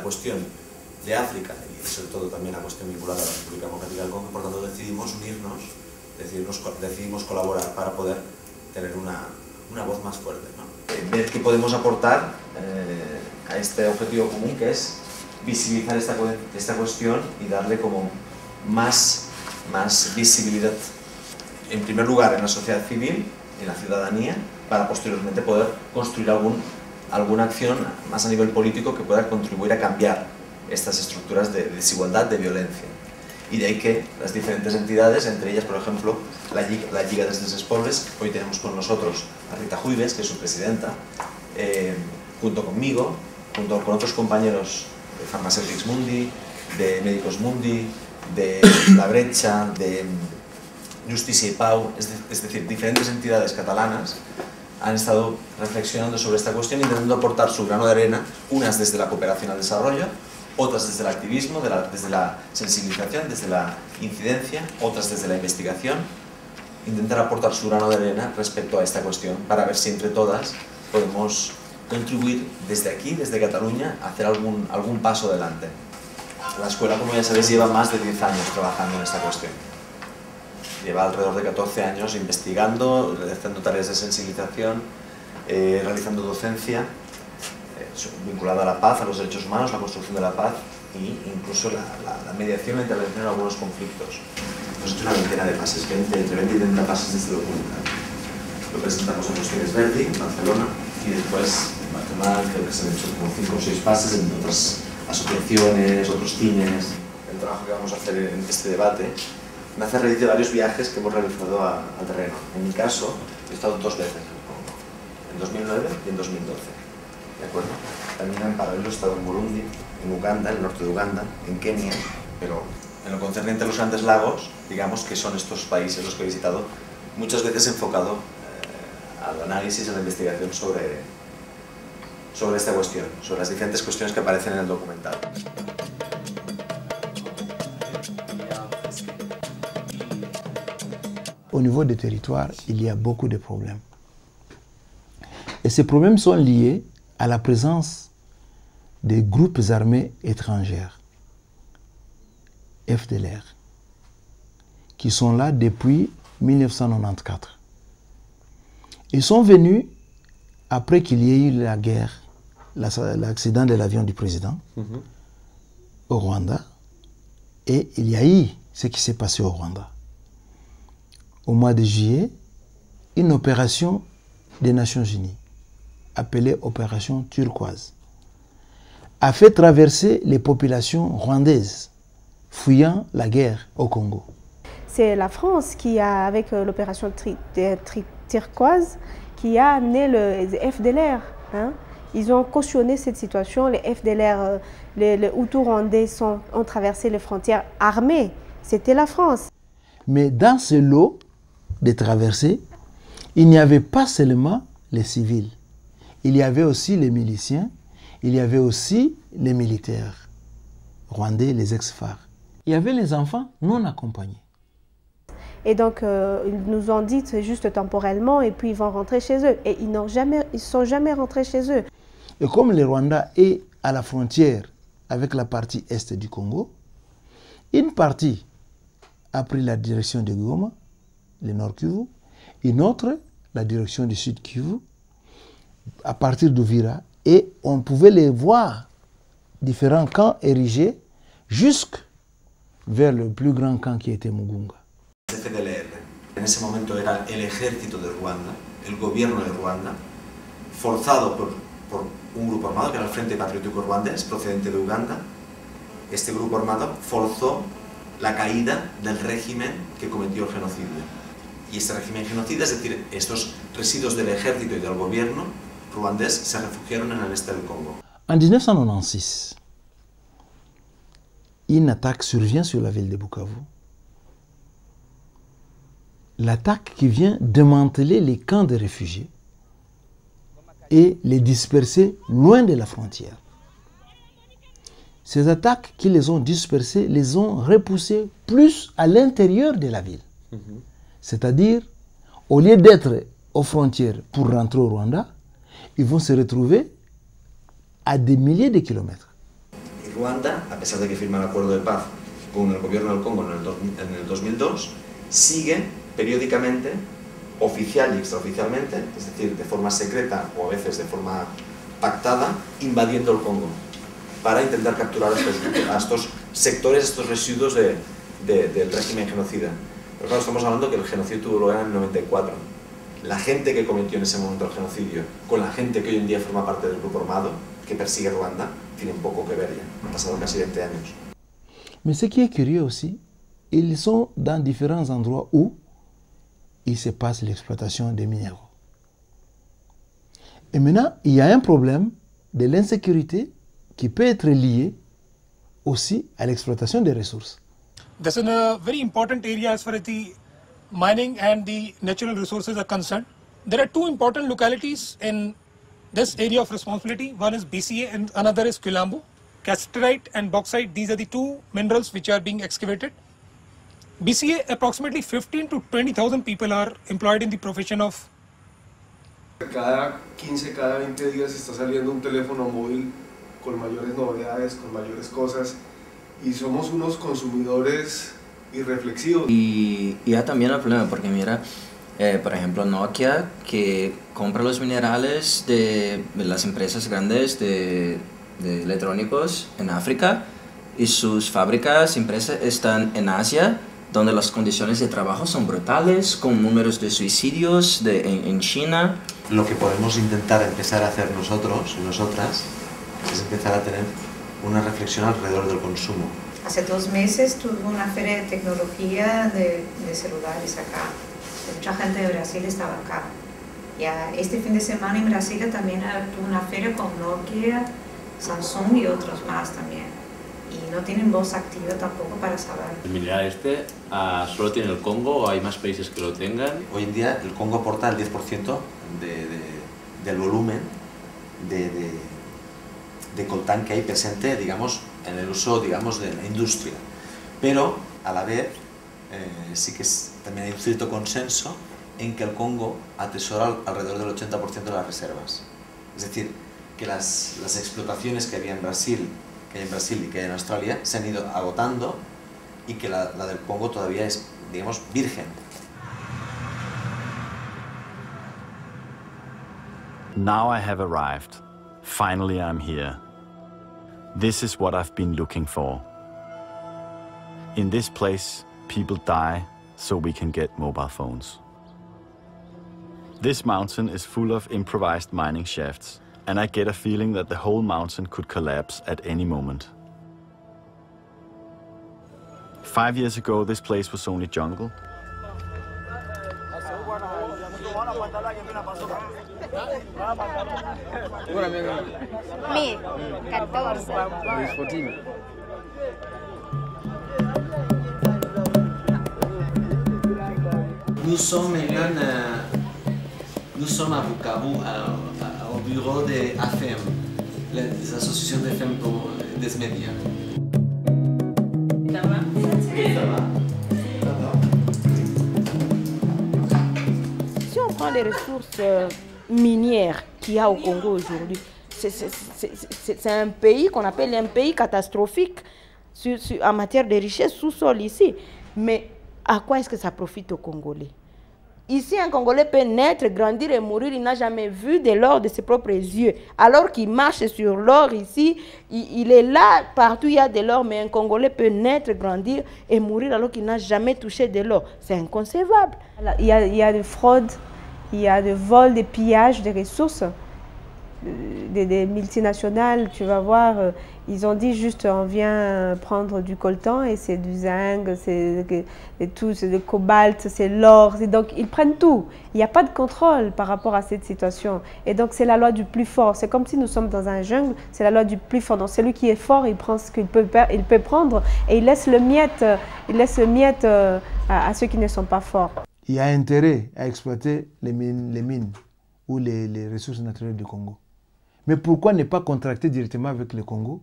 cuestión de África y sobre todo también la cuestión vinculada a la República Democrática del Congo, por tanto decidimos unirnos, decidimos colaborar para poder tener una voz más fuerte, ¿no? Ver qué podemos aportar a este objetivo común, que es visibilizar esta cuestión y darle como más visibilidad, en primer lugar en la sociedad civil, en la ciudadanía, para posteriormente poder construir alguna acción más a nivel político que pueda contribuir a cambiar estas estructuras de desigualdad, de violencia. Y de ahí que las diferentes entidades, entre ellas, por ejemplo, la Lliga des Despobles, hoy tenemos con nosotros a Rita Juives, que es su presidenta, junto conmigo, junto con otros compañeros de Pharmaceutics Mundi, de Médicos Mundi, de La Brecha, de Justícia y Pau, es decir, diferentes entidades catalanas han estado reflexionando sobre esta cuestión, intentando aportar su grano de arena, unas desde la cooperación al desarrollo, otras desde el activismo, desde la sensibilización, desde la incidencia, otras desde la investigación, intentar aportar su grano de arena respecto a esta cuestión para ver si entre todas podemos contribuir desde aquí, desde Cataluña, a hacer algún paso adelante. La escuela, como ya sabéis, lleva más de 10 años trabajando en esta cuestión. Lleva alrededor de 14 años investigando, realizando tareas de sensibilización, realizando docencia vinculada a la paz, a los derechos humanos, la construcción de la paz e incluso la mediación, la intervención en algunos conflictos. Hemos hecho una veintena de pases, entre 20 y 30 pases de este documental. Lo presentamos en los Cines Verdi, en Barcelona, y después en Guatemala, creo que se han hecho como 5 o 6 pases en otras asociaciones, otros cines. El trabajo que vamos a hacer en este debate me hace raíz de varios viajes que hemos realizado al terreno. En mi caso, he estado 2 veces en Congo, en 2009 y en 2012. ¿De acuerdo? También en paralelo he estado en Burundi, en Uganda, en el norte de Uganda, en Kenia, pero en lo concerniente a los Grandes Lagos, digamos que son estos países los que he visitado, muchas veces enfocado al análisis, a la investigación sobre esta cuestión, sobre las diferentes cuestiones que aparecen en el documental. Au niveau des territoires, il y a beaucoup de problèmes. Et ces problèmes sont liés à la présence des groupes armés étrangers, FDLR, qui sont là depuis 1994. Ils sont venus après qu'il y ait eu la guerre, l'accident de l'avion du président au Rwanda, et il y a eu ce qui s'est passé au Rwanda. Au mois de juillet, une opération des Nations Unies, appelée Opération Turquoise, a fait traverser les populations rwandaises fuyant la guerre au Congo. C'est la France qui a, avec l'opération Turquoise, qui a amené le FDLR. Hein. Ils ont cautionné cette situation. Les FDLR, les Hutus rwandais ont traversé les frontières armées. C'était la France. Mais dans ce lot de traversées, il n'y avait pas seulement les civils. Il y avait aussi les miliciens, il y avait aussi les militaires rwandais, les ex-FARC. Il y avait les enfants non accompagnés. Et donc, ils nous ont dit c'est juste temporellement et puis ils vont rentrer chez eux. Et ils ne sont jamais rentrés chez eux. Et comme le Rwanda est à la frontière avec la partie est du Congo, une partie a pris la direction de Goma, le Nord Kivu, une autre la direction du Sud Kivu, à partir d'Uvira, et on pouvait les voir, différents camps érigés, jusque vers le plus grand camp qui était Mugunga. El FDLR en ese momento era el ejército de Ruanda, el gobierno de Ruanda, forzado por un grupo armado que era el Frente Patriótico Ruandés, procedente de Uganda. Este grupo armado forzó la caída del régimen que cometió el genocidio. Y este régimen genocida, es decir, estos residuos del ejército y del gobierno ruandés se refugiaron en el este del Congo. En 1996, une attaque survient sur la ville de Bukavu. L'attaque qui vient démanteler les camps de réfugiés et les disperser loin de la frontière. Ces attaques qui les ont dispersés les ont repoussés plus à l'intérieur de la ville. C'est-à-dire, au lieu d'être aux frontières pour rentrer au Rwanda, ils vont se retrouver à des milliers de kilomètres. Ruanda, a pesar de que firma el acuerdo de paz con el gobierno del Congo en el 2002, sigue periódicamente, oficial y extraoficialmente, es decir, de forma secreta o a veces de forma pactada, invadiendo el Congo para intentar capturar a estos sectores, estos residuos del régimen genocida. Pero claro, estamos hablando que el genocidio tuvo lugar en el 94. La gente que cometió en ese momento el genocidio con la gente que hoy en día forma parte del grupo armado que persigue Ruanda tienen poco que ver ya. Han pasado casi 20 años. Mais ce qui est curieux aussi, ils sont dans différents endroits où il se passe l'exploitation des minéraux. Et maintenant, il y a un problème de l'insécurité qui peut être lié aussi à l'exploitation des ressources. This is a very important area as far as the mining and the natural resources are concerned. There are two important localities in this area of responsibility. One is BCA and another is Kilambu. Cassiterite and bauxite, these are the two minerals which are being excavated. BCA, approximately 15 to 20,000 people are employed in the profession of. Cada 15, cada 20 días está saliendo un teléfono móvil con mayores novedades, con mayores cosas, y somos unos consumidores irreflexivos. Y ya también el problema, porque mira, por ejemplo, Nokia, que compra los minerales de las empresas grandes de electrónicos en África, y sus fábricas, empresas están en Asia, donde las condiciones de trabajo son brutales, con números de suicidios en China. Lo que podemos intentar empezar a hacer nosotros y nosotras es empezar a tener una reflexión alrededor del consumo. Hace 2 meses tuve una feria de tecnología de celulares acá. Mucha gente de Brasil estaba acá. Ya este fin de semana en Brasilia también tuve una feria con Nokia, Samsung y otros más también. Y no tienen voz activa tampoco para saber. ¿El mineral solo tiene el Congo o hay más países que lo tengan? Hoy en día el Congo aporta el 10% del volumen de coltán que hay presente, digamos, en el uso, digamos, de la industria. Pero, a la vez, sí que también hay un cierto consenso en que el Congo atesora alrededor del 80% de las reservas. Es decir, que las explotaciones que había en Brasil, y que hay en Australia, se han ido agotando y que la del Congo todavía es, digamos, virgen. Now I have arrived. Finally I'm here. This is what I've been looking for. In this place, people die so we can get mobile phones. This mountain is full of improvised mining shafts, and I get a feeling that the whole mountain could collapse at any moment. 5 years ago, this place was only jungle. Nous sommes à Bukavu, au bureau de AFEM, les associations de femmes des médias. Ça va? Ça va. Si on prend les ressources minières qu'il y a au Congo aujourd'hui, c'est un pays qu'on appelle un pays catastrophique en matière de richesse sous-sol ici. Mais à quoi est-ce que ça profite aux Congolais? Ici, un Congolais peut naître, grandir et mourir. Il n'a jamais vu de l'or de ses propres yeux. Alors qu'il marche sur l'or ici, il est là, partout il y a de l'or, mais un Congolais peut naître, grandir et mourir alors qu'il n'a jamais touché de l'or. C'est inconcevable. Il y a de fraude, il y a de vol, de pillage des ressources. Des multinationales, tu vas voir, ils ont dit juste on vient prendre du coltan et c'est du zinc, c'est du cobalt, c'est l'or, donc ils prennent tout. Il n'y a pas de contrôle par rapport à cette situation et donc c'est la loi du plus fort. C'est comme si nous sommes dans un jungle, c'est la loi du plus fort. Donc celui qui est fort, il prend ce qu'il peut prendre et il laisse le miette, à ceux qui ne sont pas forts. Il y a intérêt à exploiter les mines ou les ressources naturelles du Congo. Mais pourquoi ne pas contracter directement avec le Congo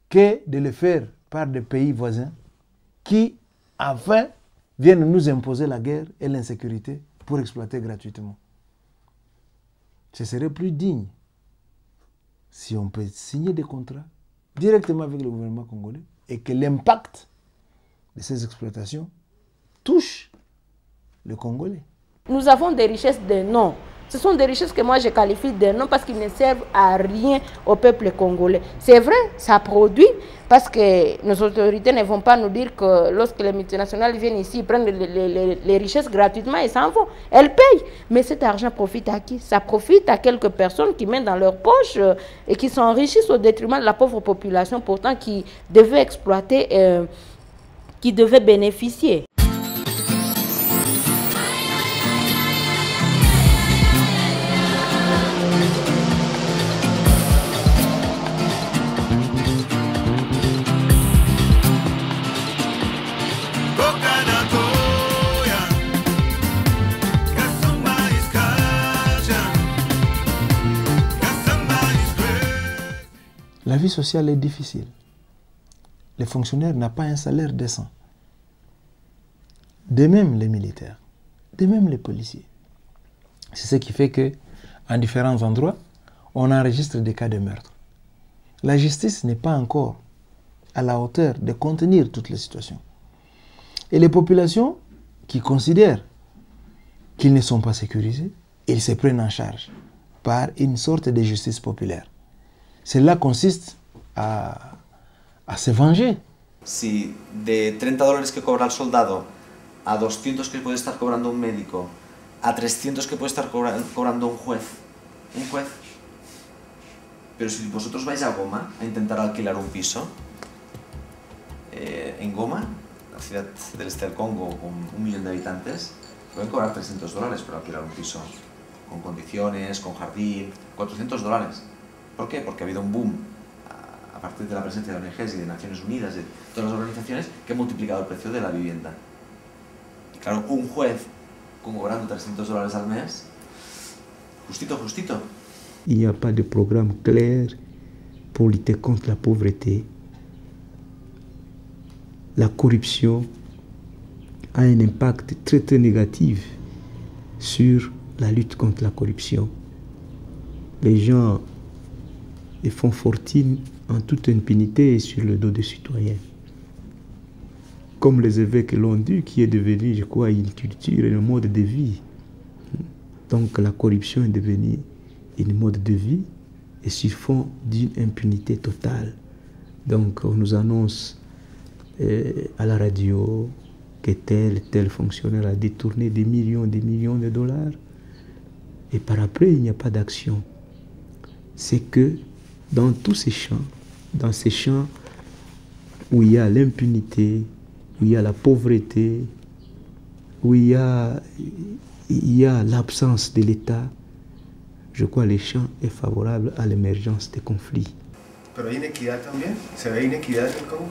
que de le faire par des pays voisins qui, enfin, viennent nous imposer la guerre et l'insécurité pour exploiter gratuitement? Ce serait plus digne si on peut signer des contrats directement avec le gouvernement congolais et que l'impact de ces exploitations touche le Congolais. Nous avons des richesses de noms. Ce sont des richesses que moi je qualifie de noms parce qu'ils ne servent à rien au peuple congolais. C'est vrai, ça produit parce que nos autorités ne vont pas nous dire que lorsque les multinationales viennent ici, ils prennent les richesses gratuitement et s'en vont. Elles payent. Mais cet argent profite à qui? Ça profite à quelques personnes qui mettent dans leur poche et qui s'enrichissent au détriment de la pauvre population pourtant qui devait exploiter, qui devait bénéficier. La vie sociale est difficile. Les fonctionnaires n'ont pas un salaire décent. De même les militaires, de même les policiers. C'est ce qui fait que, en différents endroits, on enregistre des cas de meurtre. La justice n'est pas encore à la hauteur de contenir toutes les situations. Et les populations qui considèrent qu'ils ne sont pas sécurisés, ils se prennent en charge par une sorte de justice populaire. Cela consiste a se venger. Si de $30 que cobra el soldado a 200 que puede estar cobrando un médico, a 300 que puede estar cobrando un juez. Pero si vosotros vais a Goma a intentar alquilar un piso, en Goma, la ciudad del este del Congo con 1 millón de habitantes, pueden cobrar $300 por alquilar un piso, con condiciones, con jardín, $400. ¿Por qué? Porque ha habido un boom a partir de la presencia de ONGs y de Naciones Unidas, de todas las organizaciones, que ha multiplicado el precio de la vivienda. Y claro, un juez cobrando $300 al mes, justito. Il n'y a pas de programme clair pour lutter contre la pauvreté. La corruption a un impact très très négatif sur la lutte contre la corruption. Les gens ils font fortune en toute impunité sur le dos des citoyens. Comme les évêques l'ont dit, qui est devenu, je crois, une culture et un mode de vie. Donc la corruption est devenue un mode de vie et sur fond d'une impunité totale. Donc on nous annonce à la radio que tel fonctionnaire a détourné des millions de dollars et par après il n'y a pas d'action. C'est que dans tous ces champs où il y a l'impunité, où il y a la pauvreté, où il y a l'absence de l'État, je crois que les champs est favorable à l'émergence des conflits. Pero hay inequidad también, se ve inequidad en el Congo.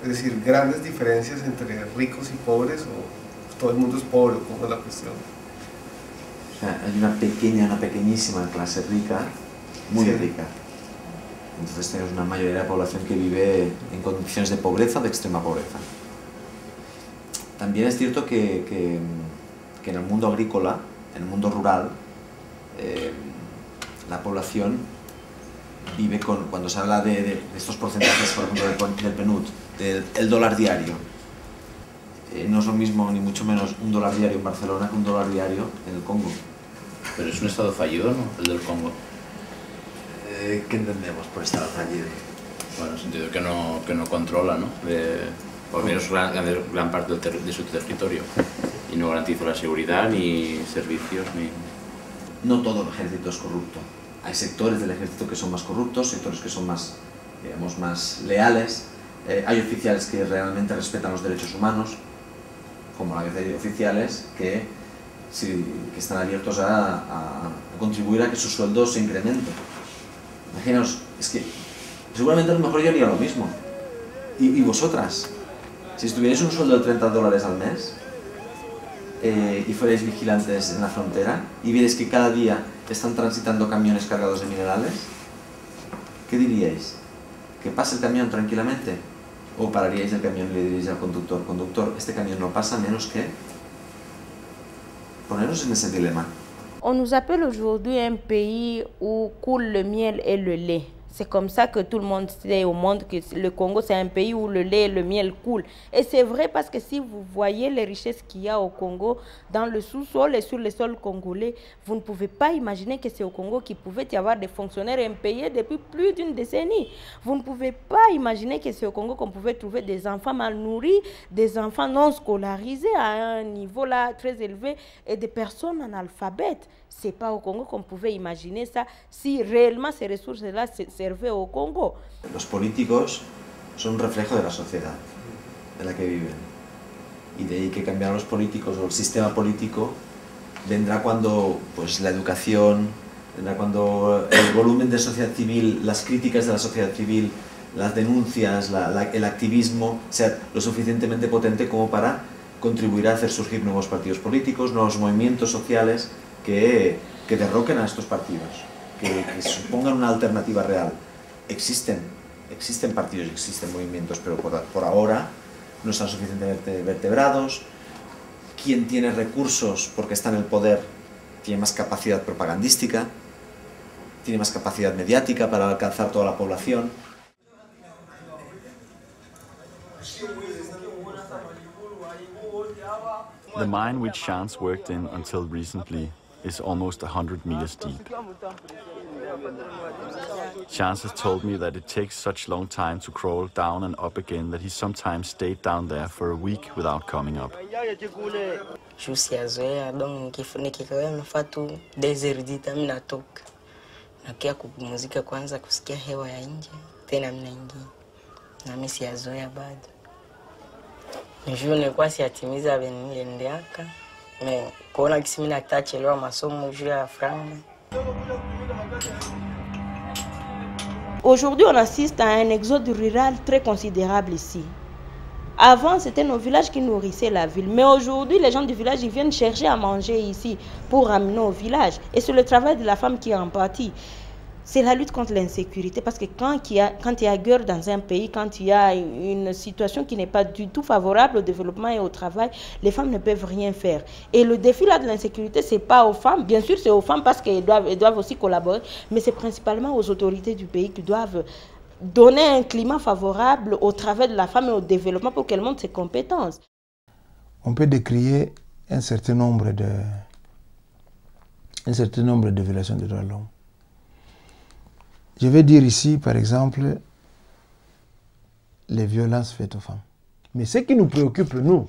Es decir, grandes diferencias entre ricos y pobres, o todo el mundo es pobre, ¿cómo es la cuestión? O sea, hay una pequeñísima clase rica, muy rica. Entonces tenemos una mayoría de la población que vive en condiciones de pobreza, de extrema pobreza. También es cierto que en el mundo agrícola, en el mundo rural, la población vive cuando se habla de estos porcentajes, por ejemplo, del PNUD, del dólar diario. No es lo mismo, ni mucho menos, $1 diario en Barcelona que $1 diario en el Congo. Pero es un estado fallido, ¿no? El del Congo. ¿Qué entendemos por estado fallido? Bueno, en el sentido que no controla, ¿no? Por lo menos gran parte de su territorio. Y no garantiza la seguridad, ni servicios, ni... No todo el ejército es corrupto. Hay sectores del ejército que son más corruptos, sectores que son más, digamos, más leales. Hay oficiales que realmente respetan los derechos humanos, como a la vez hay oficiales que están abiertos a contribuir a que su sueldo se incremente. Imaginaos, es que seguramente a lo mejor yo haría lo mismo. ¿Y vosotras? Si estuvierais un sueldo de $30 al mes y fuerais vigilantes en la frontera y vierais que cada día están transitando camiones cargados de minerales, ¿qué diríais? ¿Que pase el camión tranquilamente? ¿O pararíais el camión y le diríais al conductor, conductor, este camión no pasa menos que... Poneros en ese dilema. On nous appelle aujourd'hui un pays où coule le miel et le lait. C'est comme ça que tout le monde sait au monde que le Congo, c'est un pays où le lait et le miel coulent. Et c'est vrai parce que si vous voyez les richesses qu'il y a au Congo, dans le sous-sol et sur les sols congolais, vous ne pouvez pas imaginer que c'est au Congo qu'il pouvait y avoir des fonctionnaires impayés depuis plus d'une décennie. Vous ne pouvez pas imaginer que c'est au Congo qu'on pouvait trouver des enfants mal nourris, des enfants non scolarisés à un niveau là très élevé et des personnes analphabètes. C'est pas au Congo qu'on pouvait imaginer ça si réellement ces ressources-là servaient au Congo. Los políticos son un reflejo de la sociedad en la que viven. Y de ahí que cambiar los políticos o el sistema político vendrá cuando pues, la educación, vendrá cuando el volumen de sociedad civil, las críticas de la sociedad civil, las denuncias, el activismo sea lo suficientemente potente como para contribuir a hacer surgir nuevos partidos políticos, nuevos movimientos sociales que derroquen a estos partidos, que supongan una alternativa real. Existen partidos y existen movimientos, pero por ahora no están suficientemente vertebrados. Quien tiene recursos porque está en el poder tiene más capacidad propagandística, tiene más capacidad mediática para alcanzar toda la población. The mine which Chance worked in until recently is almost 100 meters deep. Chance has told me that it takes such long time to crawl down and up again that he sometimes stayed down there for a week without coming up. Sijazoea donc nikikaa nafaa tu desert mimi natoka. Nakia kupumzika kwanza kusikia hewa ya nje tena mnaingia. Na mimi sijazoea bado. Njoo nilikuwa siatimiza niliendeaka. Kuona kisi mimi natachelewa masomo juu ya franga. Aujourd'hui, on assiste à un exode rural très considérable ici. Avant, c'était nos villages qui nourrissaient la ville. Mais aujourd'hui, les gens du village ils viennent chercher à manger ici pour ramener au village. Et c'est le travail de la femme qui est en partie. C'est la lutte contre l'insécurité. Parce que quand il y a guerre dans un pays, quand il y a une situation qui n'est pas du tout favorable au développement et au travail, les femmes ne peuvent rien faire. Et le défi là de l'insécurité, ce n'est pas aux femmes. Bien sûr, c'est aux femmes parce qu'elles doivent aussi collaborer. Mais c'est principalement aux autorités du pays qui doivent donner un climat favorable au travail de la femme et au développement pour qu'elle monte ses compétences. On peut décrire un certain nombre de violations des droits de l'homme. Je vais dire ici, par exemple, les violences faites aux femmes. Mais ce qui nous préoccupe, nous,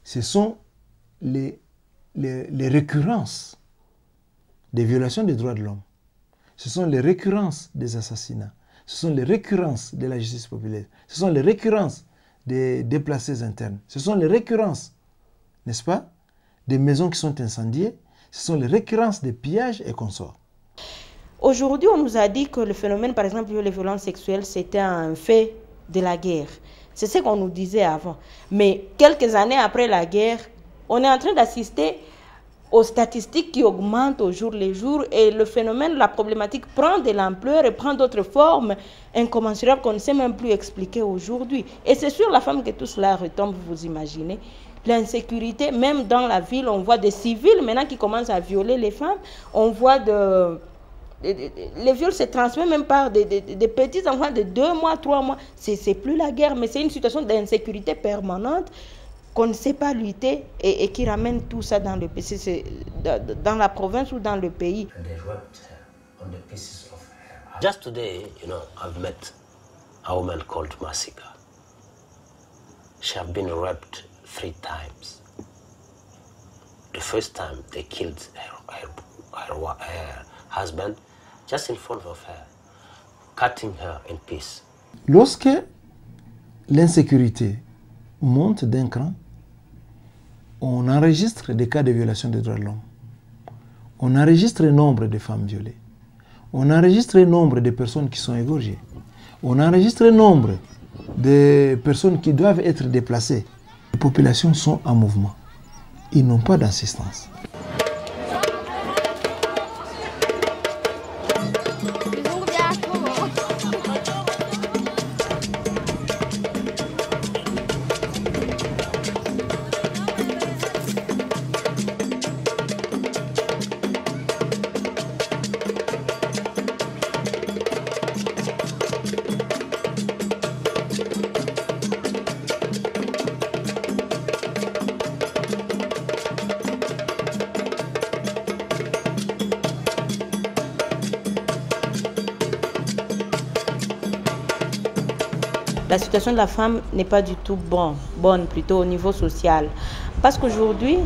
ce sont les récurrences des violations des droits de l'homme. Ce sont les récurrences des assassinats. Ce sont les récurrences de la justice populaire. Ce sont les récurrences des déplacés internes. Ce sont les récurrences, n'est-ce pas, des maisons qui sont incendiées. Ce sont les récurrences des pillages et consorts. Aujourd'hui, on nous a dit que le phénomène, par exemple, les violences sexuelles, c'était un fait de la guerre. C'est ce qu'on nous disait avant. Mais quelques années après la guerre, on est en train d'assister aux statistiques qui augmentent au jour le jour et le phénomène, la problématique prend de l'ampleur et prend d'autres formes incommensurables qu'on ne sait même plus expliquer aujourd'hui. Et c'est sur la femme que tout cela retombe, vous imaginez. L'insécurité, même dans la ville, on voit des civils maintenant qui commencent à violer les femmes. On voit les viols se transmettent même par des petits enfants de 2 mois, 3 mois. C'est plus la guerre, mais c'est une situation d'insécurité permanente qu'on ne sait pas lutter et qui ramène tout ça dans le pays, dans la province ou dans le pays. Just today, I've met a woman called Masika. She has been raped 3 times. The first time they killed her husband just in front of her, cutting her in pieces. Lorsque l'insécurité monte d'un cran, on enregistre des cas de violation des droits de l'homme. On enregistre le nombre de femmes violées. On enregistre le nombre de personnes qui sont égorgées. On enregistre le nombre de personnes qui doivent être déplacées. Les populations sont en mouvement. Ils n'ont pas d'assistance. la situation de la femme n'est pas du tout bonne plutôt au niveau social. Parce qu'aujourd'hui,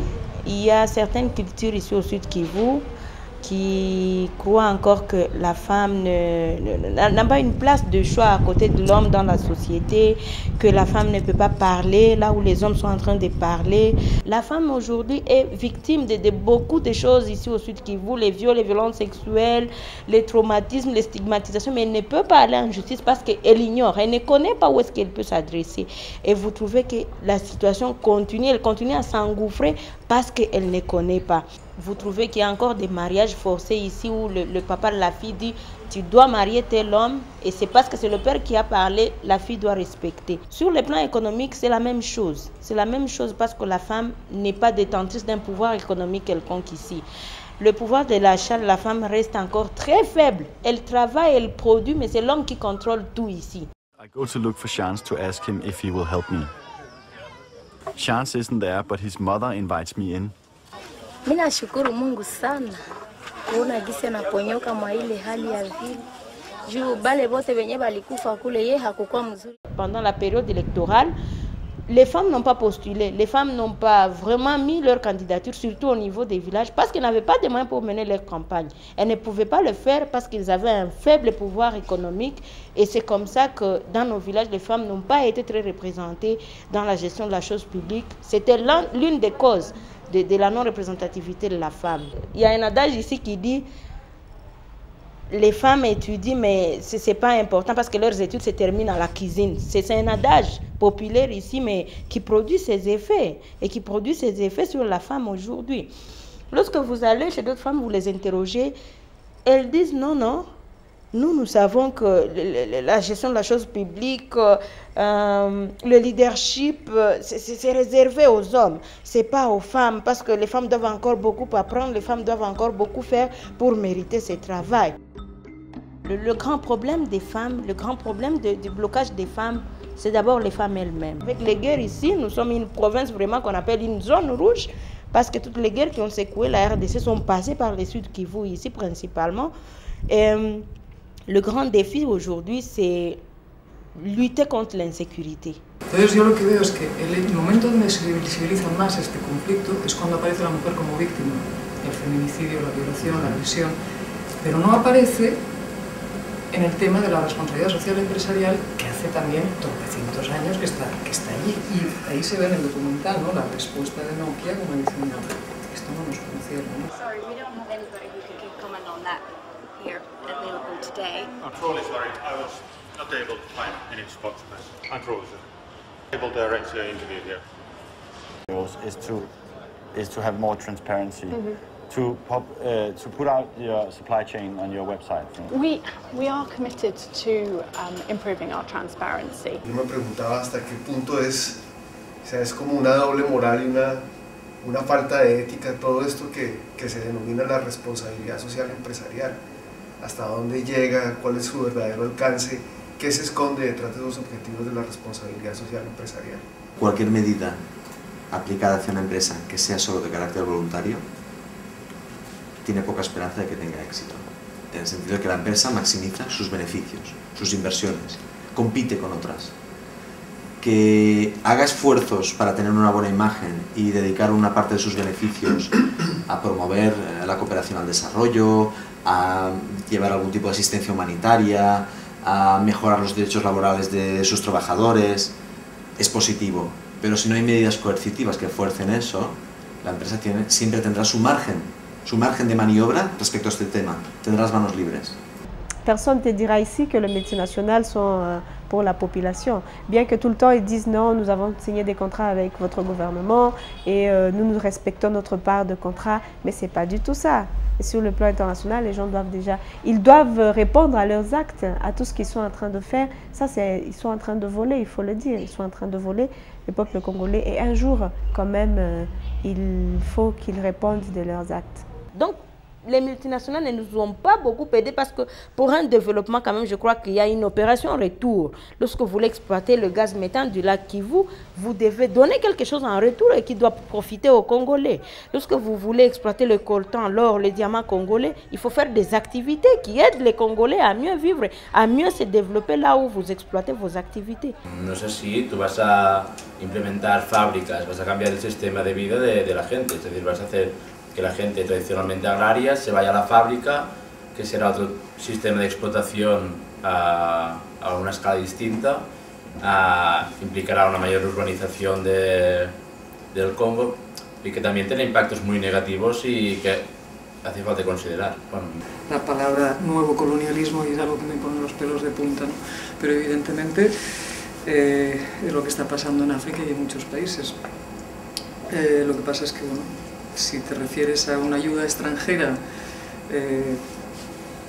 il y a certaines cultures ici au Sud Kivu qui croient encore que la femme n'a pas une place de choix à côté de l'homme dans la société, que la femme ne peut pas parler là où les hommes sont en train de parler. La femme aujourd'hui est victime de beaucoup de choses ici au Sud Kivu, les viols, les violences sexuelles, les traumatismes, les stigmatisations, mais elle ne peut pas aller en justice parce qu'elle ignore, elle ne connaît pas où est-ce qu'elle peut s'adresser. Et vous trouvez que la situation continue, elle continue à s'engouffrer parce qu'elle ne connaît pas. Vous trouvez qu'il y a encore des mariages forcés ici où le papa de la fille dit « tu dois marier tel homme » et c'est parce que c'est le père qui a parlé, la fille doit respecter. Sur le plan économique, c'est la même chose. C'est la même chose parce que la femme n'est pas détentrice d'un pouvoir économique quelconque ici. Le pouvoir de l'achat de la femme reste encore très faible. Elle travaille, elle produit, mais c'est l'homme qui contrôle tout ici. I go to look for Chance to ask him if he will help me. Chance isn't there, but his mother invites me in. Mimi nashukuru Mungu sana kuona gisi anaponyoka mwa ile hali ya vile. Juu bale bote wenye balikufa kule ye hakukuwa mzuri. Pendant la période électorale, les femmes n'ont pas postulé, les femmes n'ont pas vraiment mis leur candidature, surtout au niveau des villages, parce qu'elles n'avaient pas de moyens pour mener leur campagne. Elles ne pouvaient pas le faire parce qu'ils avaient un faible pouvoir économique. Et c'est comme ça que dans nos villages, les femmes n'ont pas été très représentées dans la gestion de la chose publique. C'était l'une des causes de la non-représentativité de la femme. Il y a un adage ici qui dit les femmes étudient, mais ce n'est pas important parce que leurs études se terminent à la cuisine. C'est un adage populaire ici, mais qui produit ses effets et qui produit ses effets sur la femme aujourd'hui. Lorsque vous allez chez d'autres femmes, vous les interrogez, elles disent non, non. Nous savons que la gestion de la chose publique, le leadership, c'est réservé aux hommes. Ce n'est pas aux femmes, parce que les femmes doivent encore beaucoup apprendre, les femmes doivent encore beaucoup faire pour mériter ce travail. Le grand problème des femmes, le grand problème du blocage des femmes, c'est d'abord les femmes elles-mêmes. Avec les guerres ici, nous sommes une province vraiment qu'on appelle une zone rouge, parce que toutes les guerres qui ont secoué la RDC sont passées par les Sud Kivu ici principalement. Et, le grand défi aujourd'hui, c'est lutter contre l'insécurité. Entonces yo lo que veo es que el momento donde se visibiliza más este conflicto es cuando aparece la mujer como víctima, el feminicidio, la violación, la agresión, pero no aparece en el tema de la responsabilidad social empresarial que hace también tropecientos años que está allí. Y ahí se ve en el documental, ¿no?, la respuesta de Nokia como diciendo, esto no nos conocieron, ¿no? Sorry, we don't have anybody who can comment on that here available today. I'm truly sorry, I was not able to find any spokesman. I'm truly sorry. Able to arrange the interview here. Is to have more transparency. To put out your supply chain on your website. We are committed to improving our transparency. Yo me preguntaba hasta qué punto es como una doble moral y una falta de ética todo esto que se denomina la responsabilidad social empresarial. Hasta dónde llega, cuál es su verdadero alcance, qué se esconde detrás de los objetivos de la responsabilidad social empresarial. Cualquier medida aplicada hacia una empresa que sea solo de carácter voluntario tiene poca esperanza de que tenga éxito, en el sentido de que la empresa maximiza sus beneficios, sus inversiones, compite con otras. Que haga esfuerzos para tener una buena imagen y dedicar una parte de sus beneficios a promover la cooperación al desarrollo, a llevar algún tipo de asistencia humanitaria, a mejorar los derechos laborales de sus trabajadores, es positivo. Pero si no hay medidas coercitivas que fuercen eso, la empresa siempre tendrá su margen de maniobra respecto a este tema, tendrá las manos libres. Personne ne te dira ici que les multinationales sont pour la population. Bien que tout le temps ils disent non, nous avons signé des contrats avec votre gouvernement et nous respectons notre part de contrat, mais ce n'est pas du tout ça. Et sur le plan international, les gens doivent répondre à leurs actes, à tout ce qu'ils sont en train de faire. Ça, ils sont en train de voler, il faut le dire. Ils sont en train de voler le peuple congolais. Et un jour, quand même, il faut qu'ils répondent de leurs actes. Donc, les multinationales ne nous ont pas beaucoup aidés parce que pour un développement, quand même, je crois qu'il y a une opération retour. Lorsque vous voulez exploiter le gaz méthane du lac Kivu, vous devez donner quelque chose en retour et qui doit profiter aux Congolais. Lorsque vous voulez exploiter le coltan, l'or, le diamant congolais, il faut faire des activités qui aident les Congolais à mieux vivre, à mieux se développer là où vous exploitez vos activités. No sé si tú vas a implementar fábricas, vas a cambiar el sistema de vida de la gente, es decir, vas a hacer que la gente tradicionalmente agraria se vaya a la fábrica, que será otro sistema de explotación a una escala distinta, implicará una mayor urbanización del Congo y que también tiene impactos muy negativos y que hace falta considerar. Bueno. La palabra nuevo colonialismo es algo que me pone los pelos de punta, ¿no? Pero evidentemente es lo que está pasando en África y en muchos países. Lo que pasa es que, bueno, si te refieres a una ayuda extranjera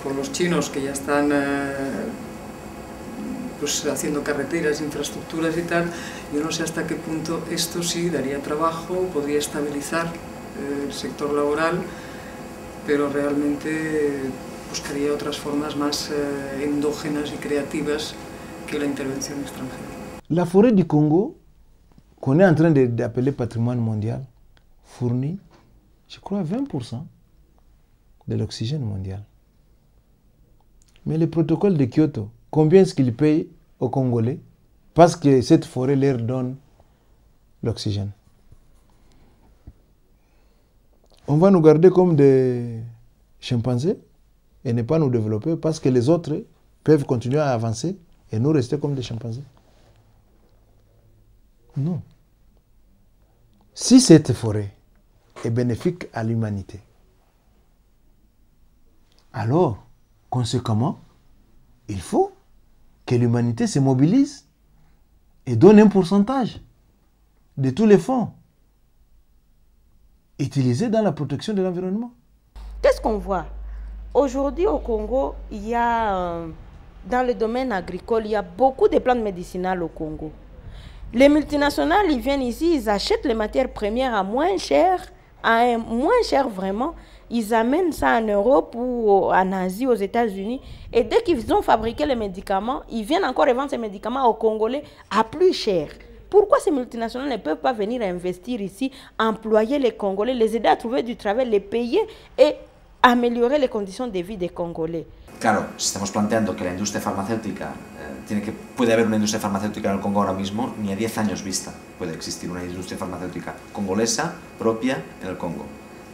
por los chinos que ya están pues, haciendo carreteras, infraestructuras y tal, yo no sé hasta qué punto esto sí daría trabajo, podría estabilizar el sector laboral, pero realmente buscaría otras formas más endógenas y creativas que la intervención extranjera. La forêt du Congo, qu'on est en train d'appeler patrimoine mondial, fournit, je crois, 20% de l'oxygène mondial. Mais le protocole de Kyoto, combien est-ce qu'il paye aux Congolais parce que cette forêt leur donne l'oxygène? On va nous garder comme des chimpanzés et ne pas nous développer parce que les autres peuvent continuer à avancer et nous rester comme des chimpanzés. Non. Si cette forêt est bénéfique à l'humanité, alors, conséquemment, il faut que l'humanité se mobilise et donne un pourcentage de tous les fonds utilisés dans la protection de l'environnement. Qu'est-ce qu'on voit? Aujourd'hui au Congo, il y a, dans le domaine agricole, il y a beaucoup de plantes médicinales au Congo. Les multinationales, ils viennent ici, ils achètent les matières premières à moins cher vraiment. Ils amènent ça en Europe ou en Asie, aux États-Unis. Et dès qu'ils ont fabriqué les médicaments, ils viennent encore revendre ces médicaments aux Congolais à plus cher. Pourquoi ces multinationales ne peuvent pas venir investir ici, employer les Congolais, les aider à trouver du travail, les payer et améliorer les conditions de vie des Congolais? Claro, si estamos planteando que la industria farmacéutica, puede haber una industria farmacéutica en el Congo ahora mismo, ni a 10 años vista puede existir una industria farmacéutica congolesa propia en el Congo.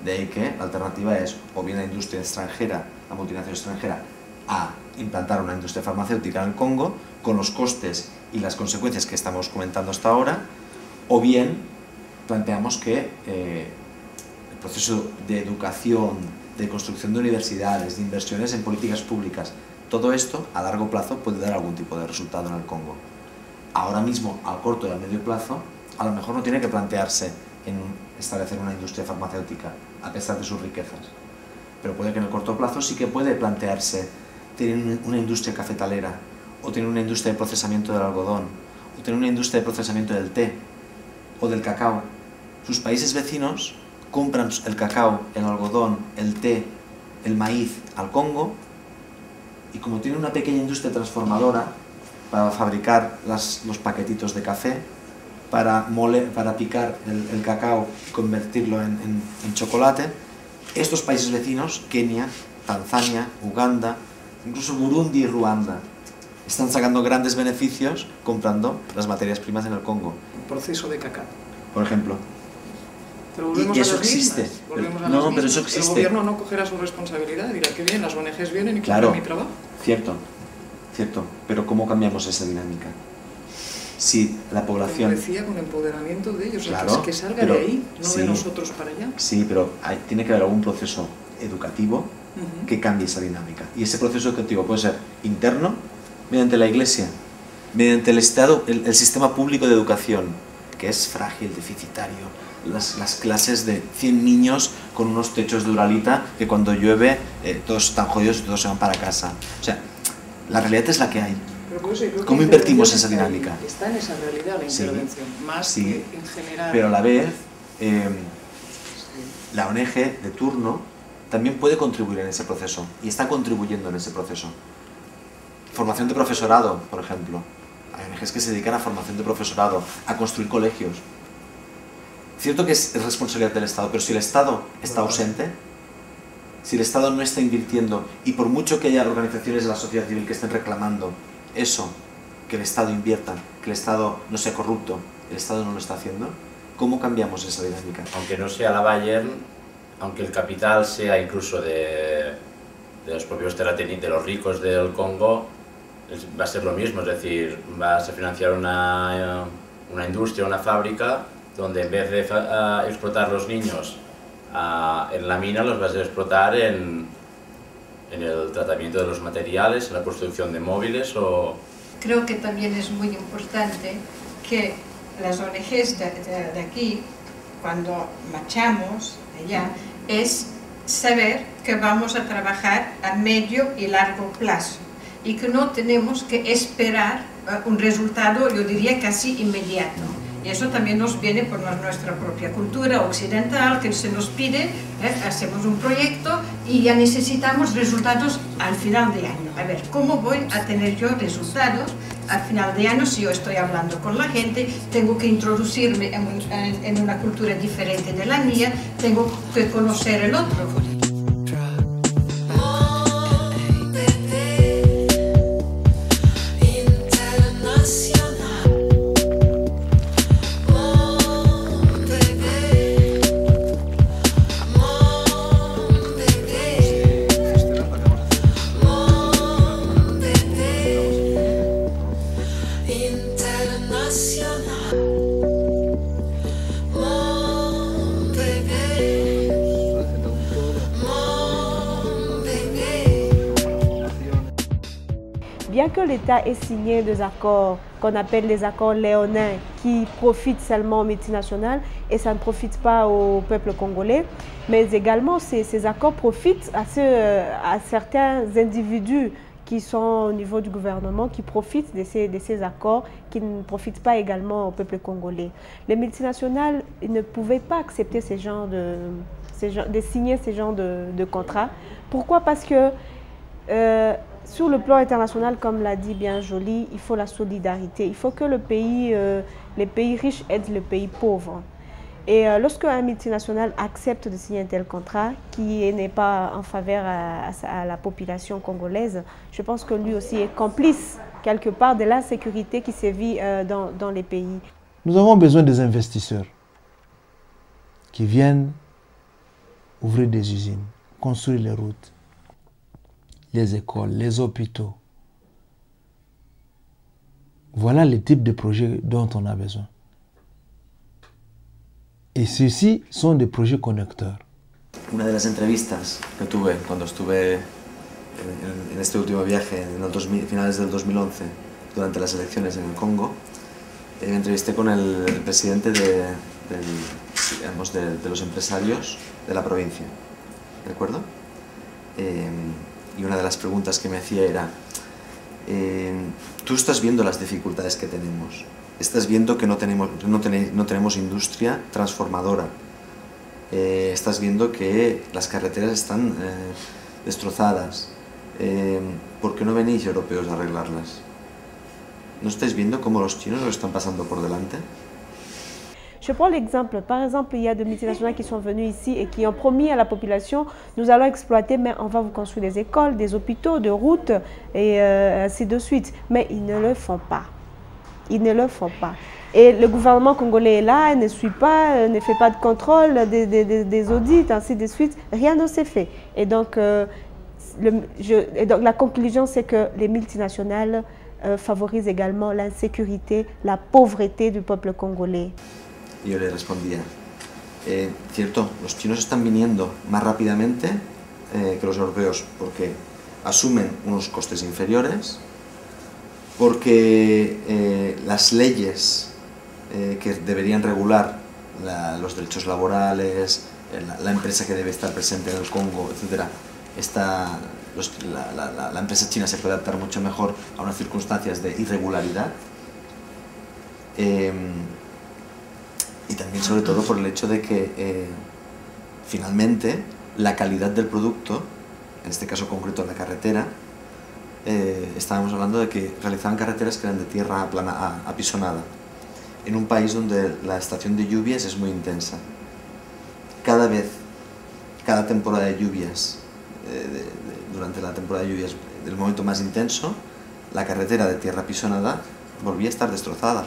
De ahí que la alternativa es o bien la industria extranjera, la multinacional extranjera, a implantar una industria farmacéutica en el Congo con los costes y las consecuencias que estamos comentando hasta ahora, o bien planteamos que el proceso de educación, de construcción de universidades, de inversiones en políticas públicas, todo esto a largo plazo puede dar algún tipo de resultado en el Congo. Ahora mismo, a corto y a medio plazo, a lo mejor no tiene que plantearse en establecer una industria farmacéutica, a pesar de sus riquezas. Pero puede que en el corto plazo sí que puede plantearse tener una industria cafetalera, o tener una industria de procesamiento del algodón, o tener una industria de procesamiento del té, o del cacao. Sus países vecinos compran el cacao, el algodón, el té, el maíz al Congo, y como tienen una pequeña industria transformadora para fabricar los paquetitos de café, para picar el cacao y convertirlo en chocolate, estos países vecinos, Kenia, Tanzania, Uganda, incluso Burundi y Ruanda, están sacando grandes beneficios comprando las materias primas en el Congo. Proceso de cacao. Por ejemplo. Pero volvemos y eso a las existe. mismas. Volvemos a No, las pero mismas. eso existe. El gobierno no cogerá su responsabilidad, dirá que bien, las ONGs vienen y Claro, cumplen mi trabajo. cierto, pero ¿cómo cambiamos esa dinámica? Si la población... Como decía, con empoderamiento de ellos, Claro, que salga pero de ahí, no sí, de nosotros para allá. Sí, pero tiene que haber algún proceso educativo que cambie esa dinámica. Y ese proceso educativo puede ser interno, mediante la Iglesia, mediante el Estado, el sistema público de educación, que es frágil, deficitario, las clases de 100 niños con unos techos de Uralita que cuando llueve todos están jodidos y todos se van para casa. O sea, la realidad es la que hay. Pero por eso yo creo ¿Cómo que invertimos está esa dinámica? Está en esa realidad la Sí, intervención, más sí, que en general. pero a la vez la ONG de turno también puede contribuir en ese proceso y está contribuyendo en ese proceso. Formación de profesorado, por ejemplo. Hay ONGs que se dedican a formación de profesorado, a construir colegios. Cierto que es responsabilidad del Estado, pero si el Estado está ausente, si el Estado no está invirtiendo, y por mucho que haya organizaciones de la sociedad civil que estén reclamando eso, que el Estado invierta, que el Estado no sea corrupto, el Estado no lo está haciendo, ¿cómo cambiamos esa dinámica? Aunque no sea la Bayern, aunque el capital sea incluso de los propios terratenientes, de los ricos del Congo, va a ser lo mismo, es decir, vas a financiar una industria, una fábrica, donde en vez de explotar los niños en la mina, los vas a explotar en el tratamiento de los materiales, en la construcción de móviles o... Creo que también es muy importante que las ONGs de aquí, cuando marchamos allá, es saber que vamos a trabajar a medio y largo plazo y que no tenemos que esperar un resultado, yo diría, casi inmediato. Y eso también nos viene por nuestra propia cultura occidental, que se nos pide, hacemos un proyecto y ya necesitamos resultados al final de año. A ver, ¿cómo voy a tener yo resultados al final de año si yo estoy hablando con la gente? Tengo que introducirme en una cultura diferente de la mía, tengo que conocer el otro. Bien que l'État ait signé des accords qu'on appelle les accords léonins qui profitent seulement aux multinationales et ça ne profite pas au peuple congolais, mais également ces accords profitent à certains individus qui sont au niveau du gouvernement, qui profitent de ces accords, qui ne profitent pas également au peuple congolais. Les multinationales ne pouvaient pas accepter de signer ces genres de contrats. Pourquoi? Parce que sur le plan international, comme l'a dit bien Joly, il faut la solidarité. Il faut que les pays riches aident les pays pauvres. Et lorsque un multinational accepte de signer un tel contrat, qui n'est pas en faveur à la population congolaise, je pense que lui aussi est complice quelque part de l'insécurité qui sévit dans les pays. Nous avons besoin des investisseurs qui viennent ouvrir des usines, construire les routes, les écoles, les hôpitaux. Voilà le type de projets dont on a besoin. Y ceux-ci son de projets connecteurs. Una de las entrevistas que tuve cuando estuve en este último viaje, en finales del 2011, durante las elecciones en el Congo, me entrevisté con el presidente de los empresarios de la provincia, ¿de acuerdo? Y una de las preguntas que me hacía era, tú estás viendo las dificultades que tenemos, estás viendo que no tenemos industria transformadora, estás viendo que las carreteras están destrozadas, ¿por qué no venís europeos a arreglarlas? ¿No estáis viendo cómo los chinos lo están pasando por delante? Je prends l'exemple, par exemple, il y a des multinationales qui sont venues ici et qui ont promis à la population, nous allons exploiter, mais on va vous construire des écoles, des hôpitaux, des routes et ainsi de suite. Mais ils ne le font pas. Ils ne le font pas. Et le gouvernement congolais est là, ne suit pas, ne fait pas de contrôle, des audits, ainsi de suite. Rien ne s'est fait. Et donc la conclusion, c'est que les multinationales favorisent également l'insécurité, la pauvreté du peuple congolais. Y yo le respondía, cierto, los chinos están viniendo más rápidamente que los europeos porque asumen unos costes inferiores, porque las leyes que deberían regular los derechos laborales, la empresa que debe estar presente en el Congo, etc., la empresa china se puede adaptar mucho mejor a unas circunstancias de irregularidad. Y también sobre todo por el hecho de que finalmente la calidad del producto, en este caso concreto la carretera, estábamos hablando de que realizaban carreteras que eran de tierra plana, apisonada, en un país donde la estación de lluvias es muy intensa. Cada temporada de lluvias, durante la temporada de lluvias, del momento más intenso, la carretera de tierra apisonada volvía a estar destrozada.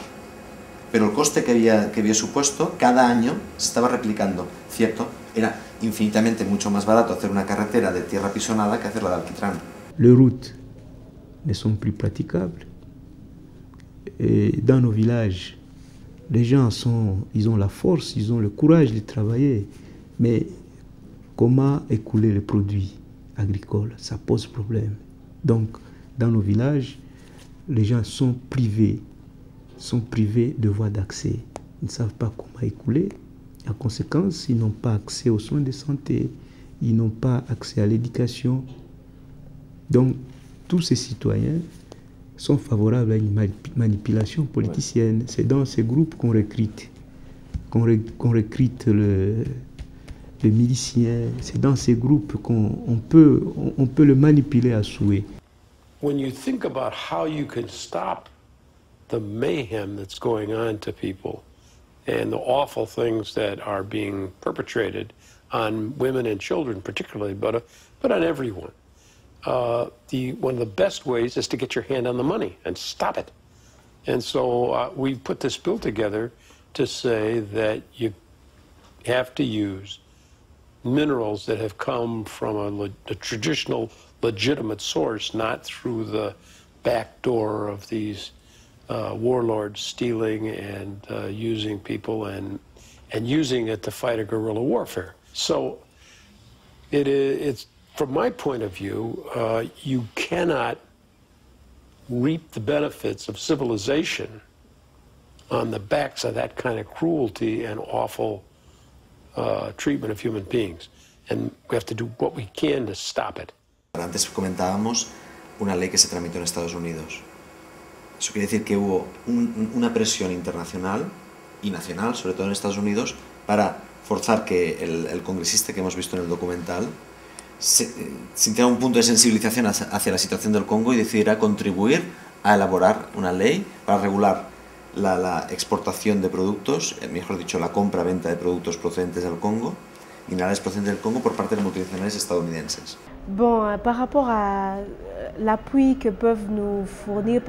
Pero el coste que había supuesto, cada año se estaba replicando, ¿cierto? Era infinitamente mucho más barato hacer una carretera de tierra apisonada que hacerla de alquitrán. Les routes ne sont plus praticables. Et dans nos villages, les gens ils ont la force, ils ont le courage de travailler. Mais comment écouler les produits agricoles? Ça pose problème. Donc, dans nos villages, les gens sont privés de voies d'accès. Ils ne savent pas comment écouler. En conséquence, ils n'ont pas accès aux soins de santé, ils n'ont pas accès à l'éducation. Donc, tous ces citoyens sont favorables à une manipulation politicienne. C'est dans ces groupes qu'on recrute les miliciens. C'est dans ces groupes qu'on peut le manipuler à souhait. When you think about how you can stop the mayhem that's going on to people and the awful things that are being perpetrated on women and children particularly, but on everyone. One of the best ways is to get your hand on the money and stop it. And so we've put this bill together to say that you have to use minerals that have come from a traditional legitimate source, not through the back door of these warlords stealing and using people and using it to fight a guerrilla warfare. So it's from my point of view, you cannot reap the benefits of civilization on the backs of that kind of cruelty and awful treatment of human beings. And we have to do what we can to stop it. Antes comentábamos una ley que se tramitó en Estados Unidos. Eso quiere decir que hubo una presión internacional y nacional, sobre todo en Estados Unidos, para forzar que el congresista que hemos visto en el documental sintiera un punto de sensibilización hacia la situación del Congo y decidiera contribuir a elaborar una ley para regular la exportación de productos, mejor dicho, la compra-venta de productos procedentes del Congo, minerales procedentes del Congo por parte de multinacionales estadounidenses. Bon, par rapport à l'appui que peuvent nous fournir,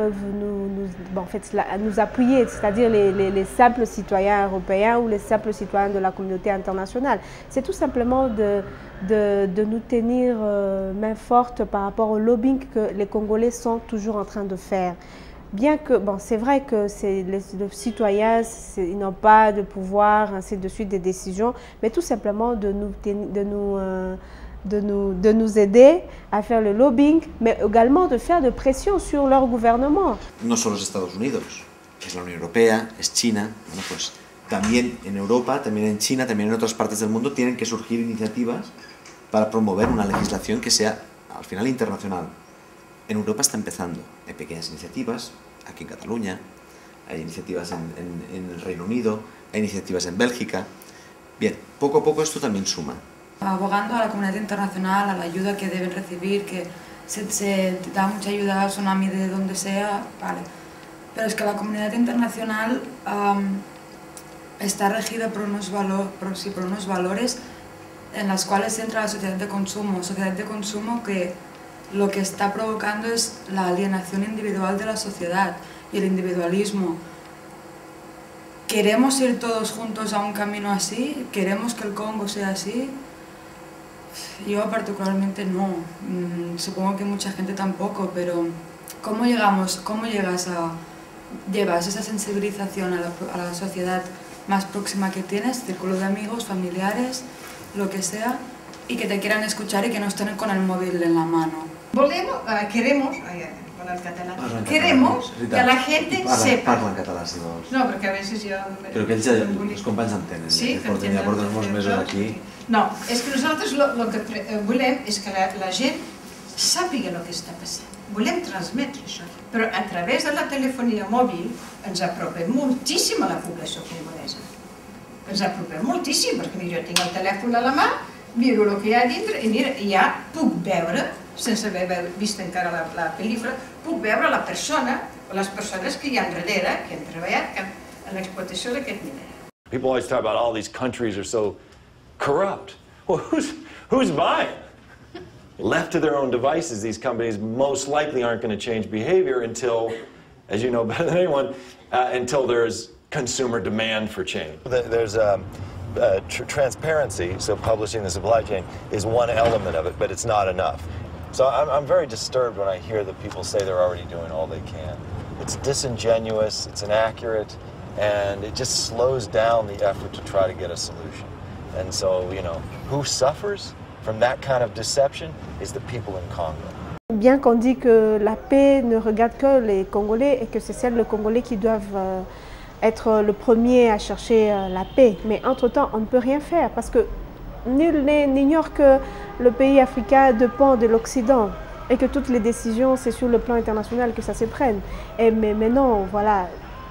nous appuyer, c'est-à-dire les simples citoyens européens ou les simples citoyens de la communauté internationale. C'est tout simplement de nous tenir main forte par rapport au lobbying que les Congolais sont toujours en train de faire. Bien que, bon, c'est vrai que les citoyens, ils n'ont pas de pouvoir, ainsi de suite, des décisions, mais tout simplement de nous aider à faire le lobbying, mais également de faire de pression sur leur gouvernement. No solo es Estados Unidos, es la Unión Europea, es China, bueno, pues también en Europa, también en China, también en otras partes del mundo tienen que surgir iniciativas para promover una legislación que sea, al final, internacional. En Europa está empezando, hay pequeñas iniciativas, aquí en Cataluña, hay iniciativas en el Reino Unido, hay iniciativas en Bélgica. Bien, poco a poco esto también suma. Abogando a la comunidad internacional, a la ayuda que deben recibir, que se da mucha ayuda al tsunami de donde sea, vale. Pero es que la comunidad internacional está regida por unos valores en los cuales entra la sociedad de consumo que lo que está provocando es la alienación individual de la sociedad y el individualismo. ¿Queremos ir todos juntos a un camino así? ¿Queremos que el Congo sea así? Yo particularmente no. Supongo que mucha gente tampoco, pero ¿cómo llevas esa sensibilización a la sociedad más próxima que tienes, círculo de amigos, familiares, lo que sea, y que te quieran escuchar y que no estén con el móvil en la mano? Queremos que la gente sepa. Parla en català, si vols. No, perquè a vegades jo... Però que ells, els companys entenen. Sí, que entenen. Ja porten molts mesos aquí. No, és que nosaltres el que volem és que la gent sàpiga el que està passant. Volem transmetre això. Però a través de la telefonia mòbil ens apropem moltíssim a la població congolesa. Ens apropem moltíssim, perquè jo tinc el telèfon a la mà miro el que hi ha dintre i mira, ja puc veure, sense haver vist encara la pel·lícula, puc veure la persona o les persones que hi ha darrere, que han treballat en l'explotació d'aquest mineral. People always talk about all these countries are so corrupt. Well, who's buying? Left to their own devices, these companies most likely aren't going to change behavior until, as you know better than anyone, until there's consumer demand for change. There's transparency, so publishing the supply chain is one element of it, but it's not enough. So I'm very disturbed when I hear that people say they're already doing all they can. It's disingenuous, it's inaccurate, and it just slows down the effort to try to get a solution. And so, you know, who suffers from that kind of deception is the people in Congo. Bien qu'on dit que la paix ne regarde que les Congolais et que c'est celles les Congolais qui doivent être le premier à chercher la paix, mais entre-temps, on ne peut rien faire parce que nul n'ignore que le pays africain dépend de l'Occident et que toutes les décisions, c'est sur le plan international que ça se prenne. Mais non, voilà,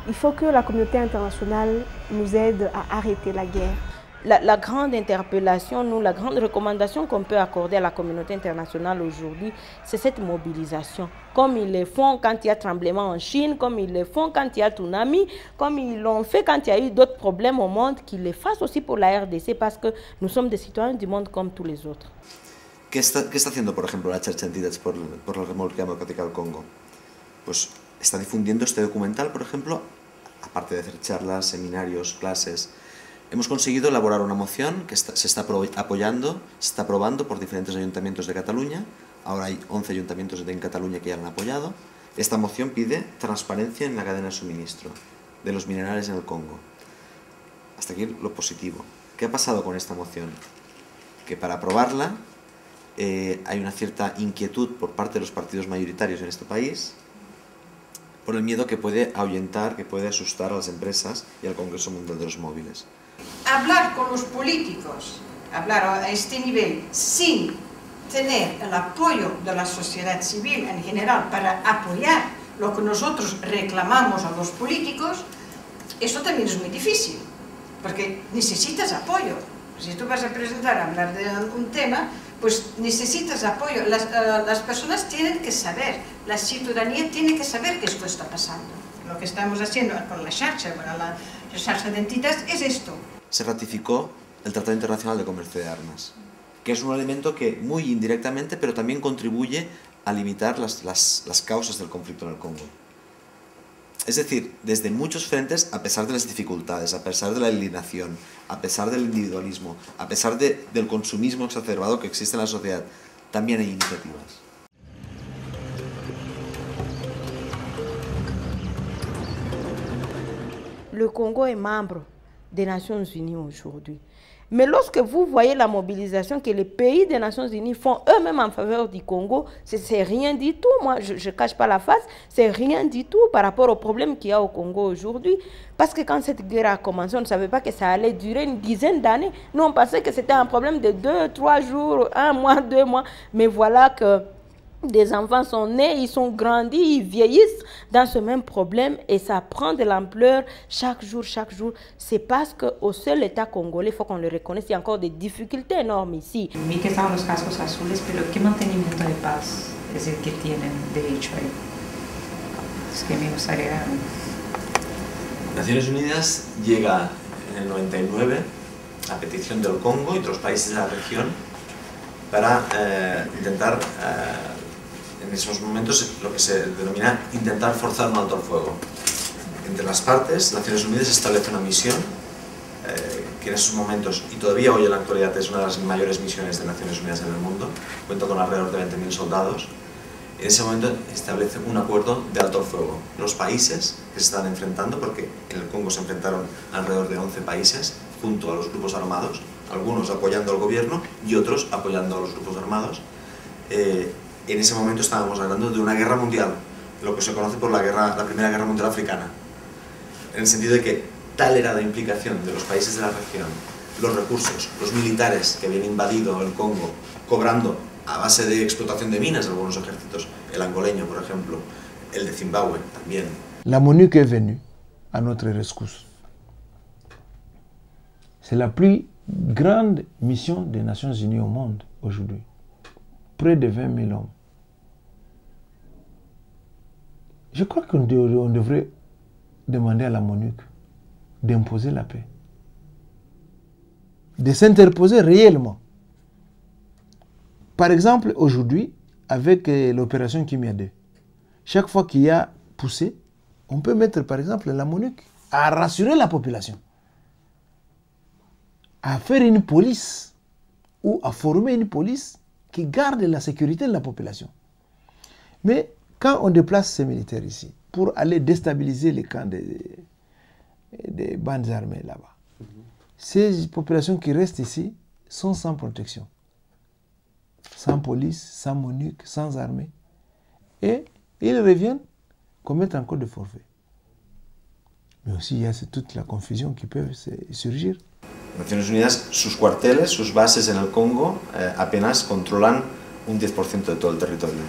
il faut que la communauté internationale nous aide à arrêter la guerre. La grande interpellation, la grande recommandation qu'on peut accorder à la communauté internationale aujourd'hui, c'est cette mobilisation. Comme ils le font quand il y a tremblement en Chine, comme ils le font quand il y a tsunami, comme ils l'ont fait quand il y a eu d'autres problèmes au monde, qu'ils le fassent aussi pour la RDC parce que nous sommes des citoyens du monde comme tous les autres. ¿Qué está haciendo, por ejemplo, la Church Entitats por la República Democrática del Congo? Pues está difundiendo este documental, por ejemplo, aparte de hacer charlas, seminarios, clases. Hemos conseguido elaborar una moción que se está aprobando por diferentes ayuntamientos de Cataluña. Ahora hay 11 ayuntamientos en Cataluña que ya la han apoyado. Esta moción pide transparencia en la cadena de suministro de los minerales en el Congo. Hasta aquí lo positivo. ¿Qué ha pasado con esta moción? Que para aprobarla hay una cierta inquietud por parte de los partidos mayoritarios en este país por el miedo que puede ahuyentar, que puede asustar a las empresas y al Congreso Mundial de los Móviles. Hablar con los políticos, hablar a este nivel sin tener el apoyo de la sociedad civil en general para apoyar lo que nosotros reclamamos a los políticos, eso también es muy difícil, porque necesitas apoyo. Si tú vas a presentar, a hablar de un tema, pues necesitas apoyo. Las personas tienen que saber, la ciudadanía tiene que saber que esto está pasando. Lo que estamos haciendo con la xarxa, bueno, la xarxa de entitats es esto. Se ratificó el Tratado Internacional de Comercio de Armas, que es un elemento que muy indirectamente, pero también contribuye a limitar las causas del conflicto en el Congo. Es decir, desde muchos frentes, a pesar de las dificultades, a pesar de la alienación, a pesar del individualismo, a pesar del consumismo exacerbado que existe en la sociedad, también hay iniciativas. Le Congo est membre des Nations Unies aujourd'hui. Mais lorsque vous voyez la mobilisation que les pays des Nations Unies font eux-mêmes en faveur du Congo, c'est rien du tout. Moi, je ne cache pas la face, c'est rien du tout par rapport au problème qu'il y a au Congo aujourd'hui. Parce que quand cette guerre a commencé, on ne savait pas que ça allait durer une dizaine d'années. Nous, on pensait que c'était un problème de 2, 3 jours, 1 mois, 2 mois. Mais voilà que des enfants sont nés, ils sont grandis, ils vieillissent dans ce même problème et ça prend de l'ampleur chaque jour, chaque jour. C'est parce qu'au seul État congolais, il faut qu'on le reconnaisse, il y a encore des difficultés énormes ici. Vi que estaban los cascos azules, pero ¿qué mantenimiento de paz es el que tienen de hecho ahí? Es que me gustaría... Naciones Unidas llega en el 99 a petición del Congo y otros países de la región para intentar... en esos momentos lo que se denomina intentar forzar un alto al fuego. Entre las partes, Naciones Unidas establece una misión que en esos momentos, y todavía hoy en la actualidad es una de las mayores misiones de Naciones Unidas en el mundo, cuenta con alrededor de 20.000 soldados. En ese momento establece un acuerdo de alto al fuego. Los países que se están enfrentando, porque en el Congo se enfrentaron alrededor de 11 países junto a los grupos armados, algunos apoyando al gobierno y otros apoyando a los grupos armados. En ese momento estábamos hablando de una guerra mundial, lo que se conoce por la Primera Guerra Mundial Africana, en el sentido de que tal era la implicación de los países de la región, los recursos, los militares que habían invadido el Congo, cobrando a base de explotación de minas algunos ejércitos, el angoleño por ejemplo, el de Zimbabue también. La MONUC est venue à notre rescousse. C'est la plus grande mission des Nations Unies au monde aujourd'hui. Près de 20 000 hommes. Je crois qu'on devrait demander à la MONUC d'imposer la paix. De s'interposer réellement. Par exemple, aujourd'hui, avec l'opération Kimia 2, chaque fois qu'il y a poussé, on peut mettre par exemple la MONUC à rassurer la population, à faire une police ou à former une police qui garde la sécurité de la population. Mais quand on déplace ces militaires ici pour aller déstabiliser les camps des bandes armées là-bas, ces populations qui restent ici sont sans protection, sans police, sans MONUC, sans armée. Et ils reviennent commettre encore des forfaits. Mais aussi il y a toute la confusion qui peut surgir. Naciones Unidas, sus cuarteles, sus bases en el Congo apenas controlan un 10% de todo el territorio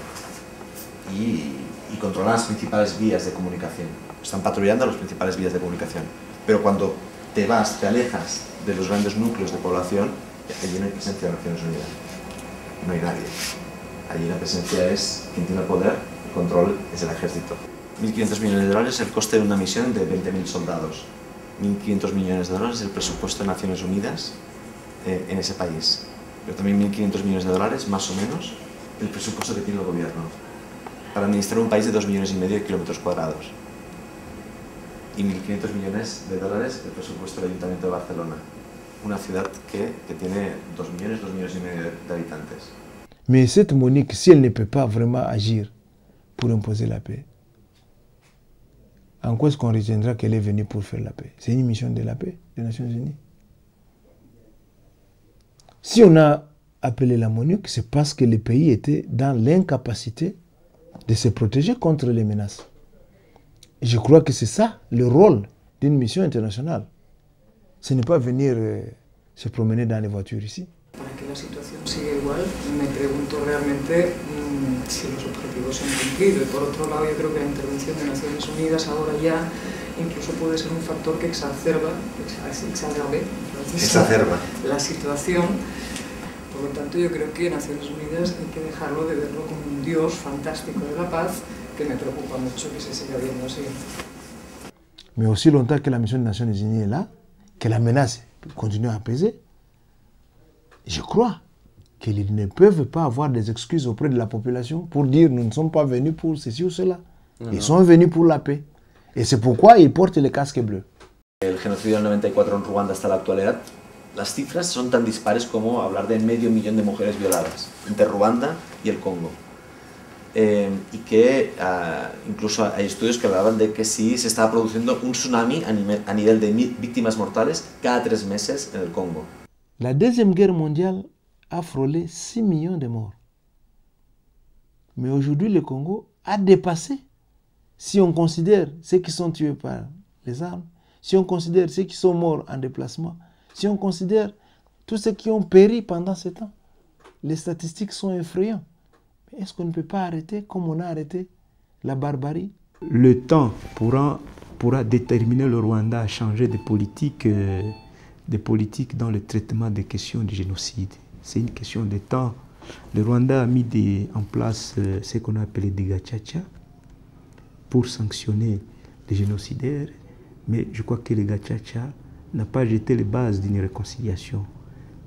y controlan las principales vías de comunicación. Están patrullando las principales vías de comunicación. Pero cuando te vas, te alejas de los grandes núcleos de población, allí no hay presencia de Naciones Unidas. No hay nadie. Allí la presencia es quien tiene el poder, el control es el ejército. 1.500 millones de dólares es el coste de una misión de 20.000 soldados. 1.500 millones de dólares es el presupuesto de Naciones Unidas en ese país. Pero también 1.500 millones de dólares, más o menos, el presupuesto que tiene el gobierno para administrar un país de 2,5 millones de kilómetros cuadrados. Y 1.500 millones de dólares el presupuesto del Ayuntamiento de Barcelona, una ciudad que tiene 2 millones y medio de habitantes. Mais cette MONUC, si elle ne peut pas vraiment agir pour imposer la paix, en quoi est-ce qu'on retiendra qu'elle est venue pour faire la paix? C'est une mission de la paix des Nations Unies. Si on a appelé la MONUC, c'est parce que le pays était dans l'incapacité de se protéger contre les menaces. Et je crois que c'est ça le rôle d'une mission internationale. Ce n'est pas venir se promener dans les voitures ici. Para que la situación siga igual, me pregunto realmente si los objetivos se han cumplido. Y por otro lado, yo creo que la intervención de Naciones Unidas ahora ya incluso puede ser un factor que exacerba la situación. Por lo tanto, yo creo que Naciones Unidas hay que dejarlo de verlo como un dios fantástico de la paz, que me preocupa mucho que se siga viendo así. Mais aussi longtemps que la mission des Nations Unies est là, que la menace continue à peser, je crois qu'ils ne peuvent pas avoir des excuses auprès de la population pour dire nous ne sommes pas venus pour ceci ou cela. Ils sont venus pour la paix. Et c'est pourquoi ils portent les casques bleus. El genocidio del 94 en Ruanda hasta la actualidad, las cifras son tan dispares como hablar de 500.000 de mujeres violadas entre Ruanda y el Congo. Y que incluso hay estudios que hablaban de que sí se estaba produciendo un tsunami a nivel de víctimas mortales cada 3 meses en el Congo. La Deuxième Guerre mondiale a frôlé 6 millions de morts. Mais aujourd'hui, le Congo a dépassé. Si on considère ceux qui sont tués par les armes, si on considère ceux qui sont morts en déplacement, si on considère tous ceux qui ont péri pendant ce temps, les statistiques sont effrayantes. Mais est-ce qu'on ne peut pas arrêter comme on a arrêté la barbarie? Le temps pourra déterminer le Rwanda à changer de politique dans le traitement des questions du génocide. C'est une question de temps. Le Rwanda a mis en place ce qu'on a appelé des gachacha pour sanctionner les génocidaires, mais je crois que les gachacha n'ont pas jeté les bases d'une réconciliation.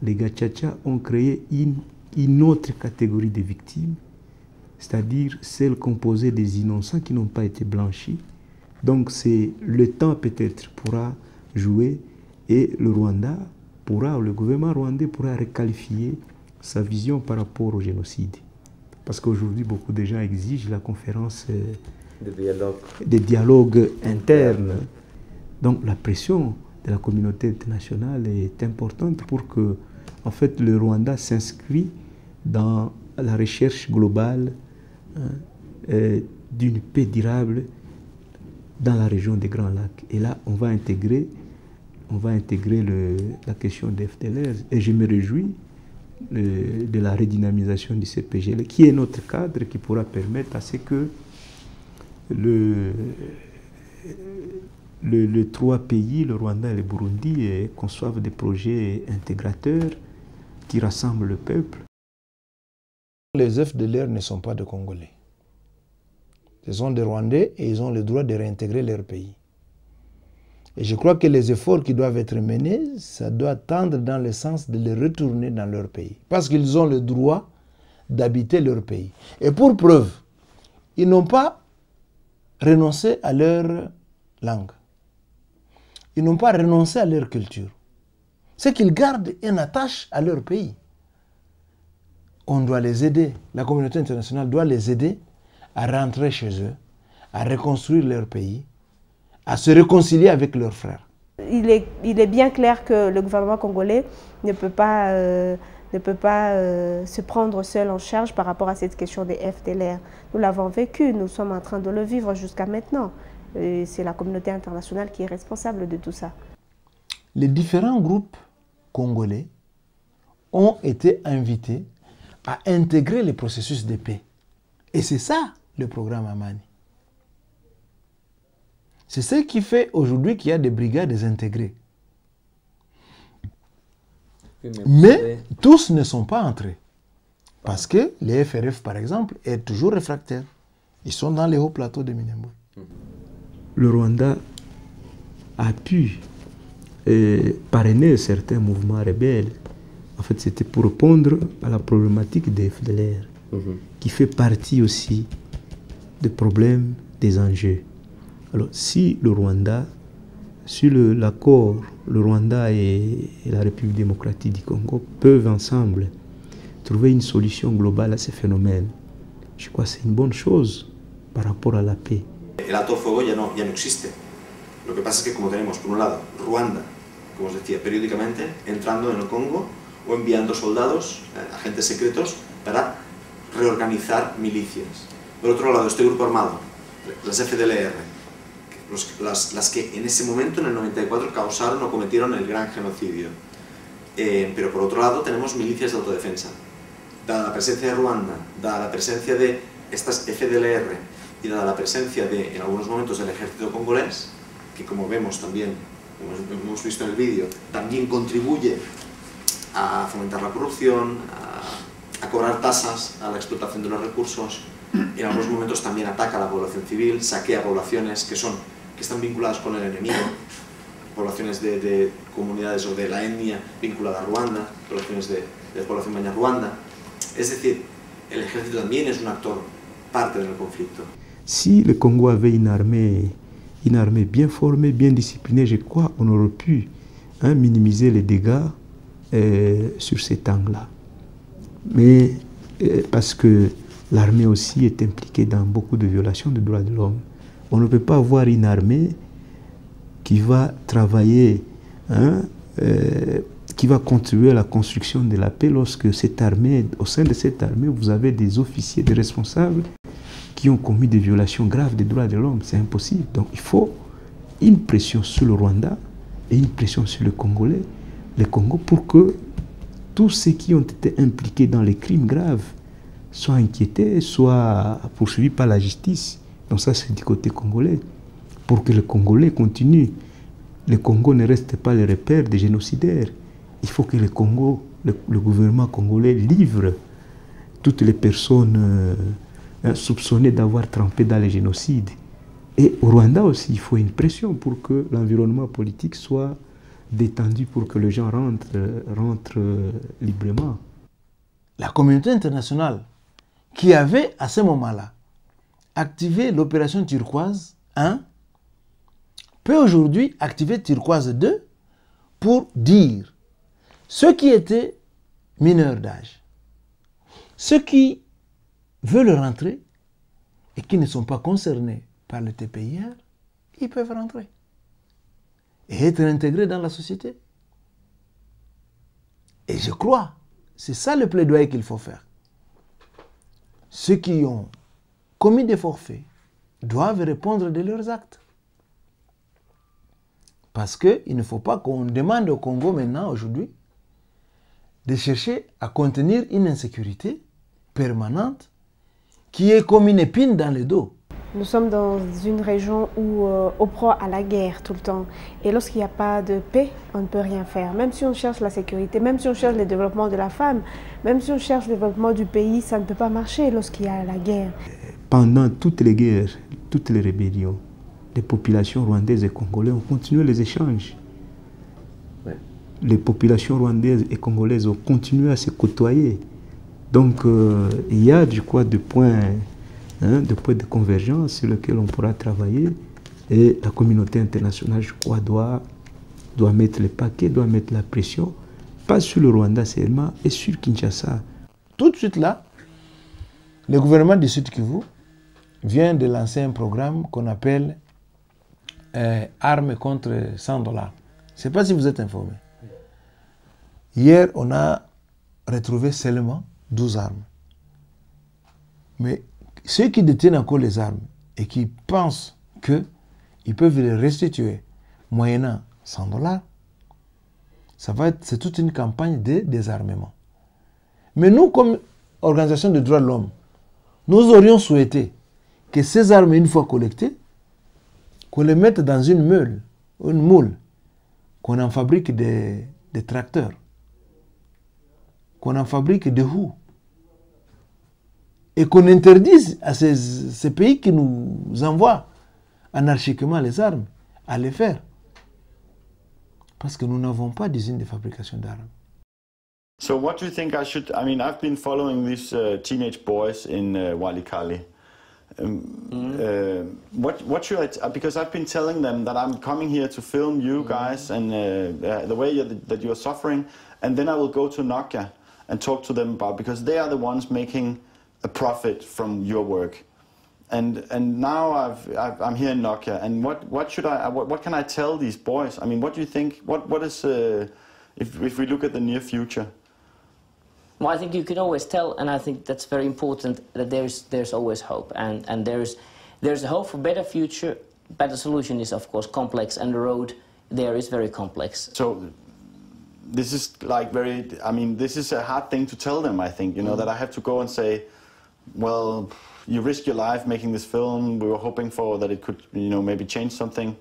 Les gachacha ont créé une autre catégorie de victimes, c'est-à-dire celles composées des innocents qui n'ont pas été blanchis. Donc c'est le temps peut-être pourra jouer et le gouvernement rwandais pourra requalifier sa vision par rapport au génocide. Parce qu'aujourd'hui, beaucoup de gens exigent la conférence des dialogues internes. Donc la pression de la communauté internationale est importante pour que, en fait, le Rwanda s'inscrit dans la recherche globale d'une paix durable dans la région des Grands Lacs. Et là, on va intégrer la question des FDLR. Et je me réjouis de la redynamisation du CPGL, qui est notre cadre, qui pourra permettre à ce que les trois pays, le Rwanda et le Burundi, conçoivent des projets intégrateurs qui rassemblent le peuple. Les FDLR ne sont pas des Congolais. Ce sont des Rwandais et ils ont le droit de réintégrer leur pays. Et je crois que les efforts qui doivent être menés, ça doit tendre dans le sens de les retourner dans leur pays. Parce qu'ils ont le droit d'habiter leur pays. Et pour preuve, ils n'ont pas renoncé à leur langue. Ils n'ont pas renoncé à leur culture. C'est qu'ils gardent une attache à leur pays. On doit les aider. La communauté internationale doit les aider à rentrer chez eux, à reconstruire leur pays, à se réconcilier avec leurs frères. Il est bien clair que le gouvernement congolais ne peut pas se prendre seul en charge par rapport à cette question des FDLR. Nous l'avons vécu, nous sommes en train de le vivre jusqu'à maintenant. C'est la communauté internationale qui est responsable de tout ça. Les différents groupes congolais ont été invités à intégrer le processus de paix. Et c'est ça le programme Amani. C'est ce qui fait aujourd'hui qu'il y a des brigades désintégrées. Mais tous ne sont pas entrés. Parce que les FRF, par exemple, est toujours réfractaire. Ils sont dans les hauts plateaux de Minembwe. Le Rwanda a pu parrainer certains mouvements rebelles. En fait, c'était pour répondre à la problématique des FDLR, qui fait partie aussi des problèmes, des enjeux. Alors, si le Rwanda, sur l'accord, le Rwanda et la République démocratique du Congo peuvent ensemble trouver une solution globale à ces phénomènes, je crois que c'est une bonne chose par rapport à la paix. El alto fuego ya no existe. Lo que pasa es que como tenemos, por un lado, Ruanda, como os decía, periódicamente entrando en el Congo o enviando soldados, agentes secretos, para reorganizar milicias. Por otro lado, este grupo armado, las FDLR, las que en ese momento, en el 94, causaron o cometieron el gran genocidio. Pero por otro lado tenemos milicias de autodefensa. Dada la presencia de Ruanda, dada la presencia de estas FDLR y dada la presencia de, en algunos momentos, del ejército congolés, que como vemos también, como hemos visto en el vídeo, también contribuye a fomentar la corrupción, a cobrar tasas a la explotación de los recursos, en algunos momentos también ataca a la población civil, saquea poblaciones que están vinculadas con el enemigo, poblaciones de comunidades o de la etnia vinculada a Ruanda, poblaciones de población maña Ruanda. Es decir, el ejército también es un actor parte del conflicto. Si le Congo avait une armée bien formée, bien disciplinée, je crois qu'on aurait pu minimiser les dégâts sur cet angle-là. Mais parce que l'armée aussi est impliquée dans beaucoup de violations des droits de l'homme. On ne peut pas avoir une armée qui va travailler, qui va contribuer à la construction de la paix lorsque cette armée, au sein de cette armée, vous avez des officiers, des responsables qui ont commis des violations graves des droits de l'homme. C'est impossible. Donc il faut une pression sur le Rwanda et une pression sur le Congolais, le Congo, pour que tous ceux qui ont été impliqués dans les crimes graves soient inquiétés, soient poursuivis par la justice. Donc ça, c'est du côté congolais. Pour que le Congolais continue. Le Congo ne reste pas le repère des génocidaires. Il faut que le Congo, le gouvernement congolais livre toutes les personnes soupçonnées d'avoir trempé dans les génocides. Et au Rwanda aussi, il faut une pression pour que l'environnement politique soit détendu, pour que les gens rentrent librement. La communauté internationale qui avait à ce moment-là activé l'opération Turquoise 1 peut aujourd'hui activer Turquoise 2 pour dire ceux qui étaient mineurs d'âge, ceux qui veulent rentrer et qui ne sont pas concernés par le TPIR, ils peuvent rentrer et être intégrés dans la société. Et je crois, c'est ça le plaidoyer qu'il faut faire. Ceux qui ont commis des forfaits doivent répondre de leurs actes. Parce qu'il ne faut pas qu'on demande au Congo maintenant, aujourd'hui, de chercher à contenir une insécurité permanente qui est comme une épine dans le dos. Nous sommes dans une région où au proie à la guerre tout le temps. Et lorsqu'il n'y a pas de paix, on ne peut rien faire. Même si on cherche la sécurité, même si on cherche le développement de la femme, même si on cherche le développement du pays, ça ne peut pas marcher lorsqu'il y a la guerre. Pendant toutes les guerres, toutes les rébellions, les populations rwandaises et congolaises ont continué les échanges. Ouais. Les populations rwandaises et congolaises ont continué à se côtoyer. Donc il y a, je crois, des points de convergence sur lesquels on pourra travailler. Et la communauté internationale, je crois, doit mettre le paquet, doit mettre la pression, pas sur le Rwanda seulement, et sur Kinshasa. Tout de suite là, le gouvernement du Sud Kivu vient de lancer un programme qu'on appelle Armes contre $100. Je ne sais pas si vous êtes informés. Hier, on a retrouvé seulement 12 armes. Mais ceux qui détiennent encore les armes et qui pensent qu'ils peuvent les restituer moyennant $100, c'est toute une campagne de désarmement. Mais nous, comme organisation de droits de l'homme, nous aurions souhaité que ces armes, une fois collectées, qu'on les mette dans une moule, qu'on en fabrique des tracteurs, qu'on en fabrique des roues, et qu'on interdise à ces pays qui nous envoient anarchiquement les armes à les faire. Parce que nous n'avons pas d'usine de fabrication d'armes. So what do you think I should, I mean, I've been following these teenage boys in Walikale. What should I, because I've been telling them that I'm coming here to film you guys and the way that you're suffering, and then I will go to Nokia and talk to them about, because they are the ones making a profit from your work. And now I'm here in Nokia, and what can I tell these boys? I mean, what do you think? What is if we look at the near future? Well, I think you can always tell, and I think that's very important, that there's always hope, and there's a hope for better future, but the solution is of course complex, and the road there is very complex. So this is like this is a hard thing to tell them, I think, that I have to go and say, well, you risk your life making this film, we were hoping for that it could, maybe change something.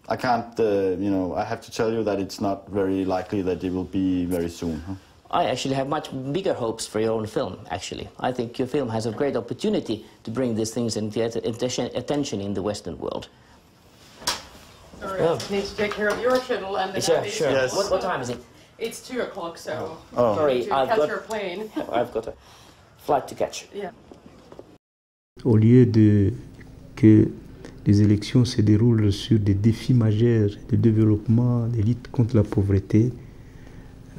I can't, I have to tell you that it's not very likely that it will be very soon. Huh? I actually have much bigger hopes for your own film, actually. I think your film has a great opportunity to bring these things into attention in the Western world. Sorry, I need to take care of your schedule and sure. Yes. What time is it? It's 2 o'clock, so sorry, to catch your plane. I've got a flight to catch. Yeah. Au lieu que les élections se déroulent sur des défis majeurs de développement, de lutte contre la pauvreté,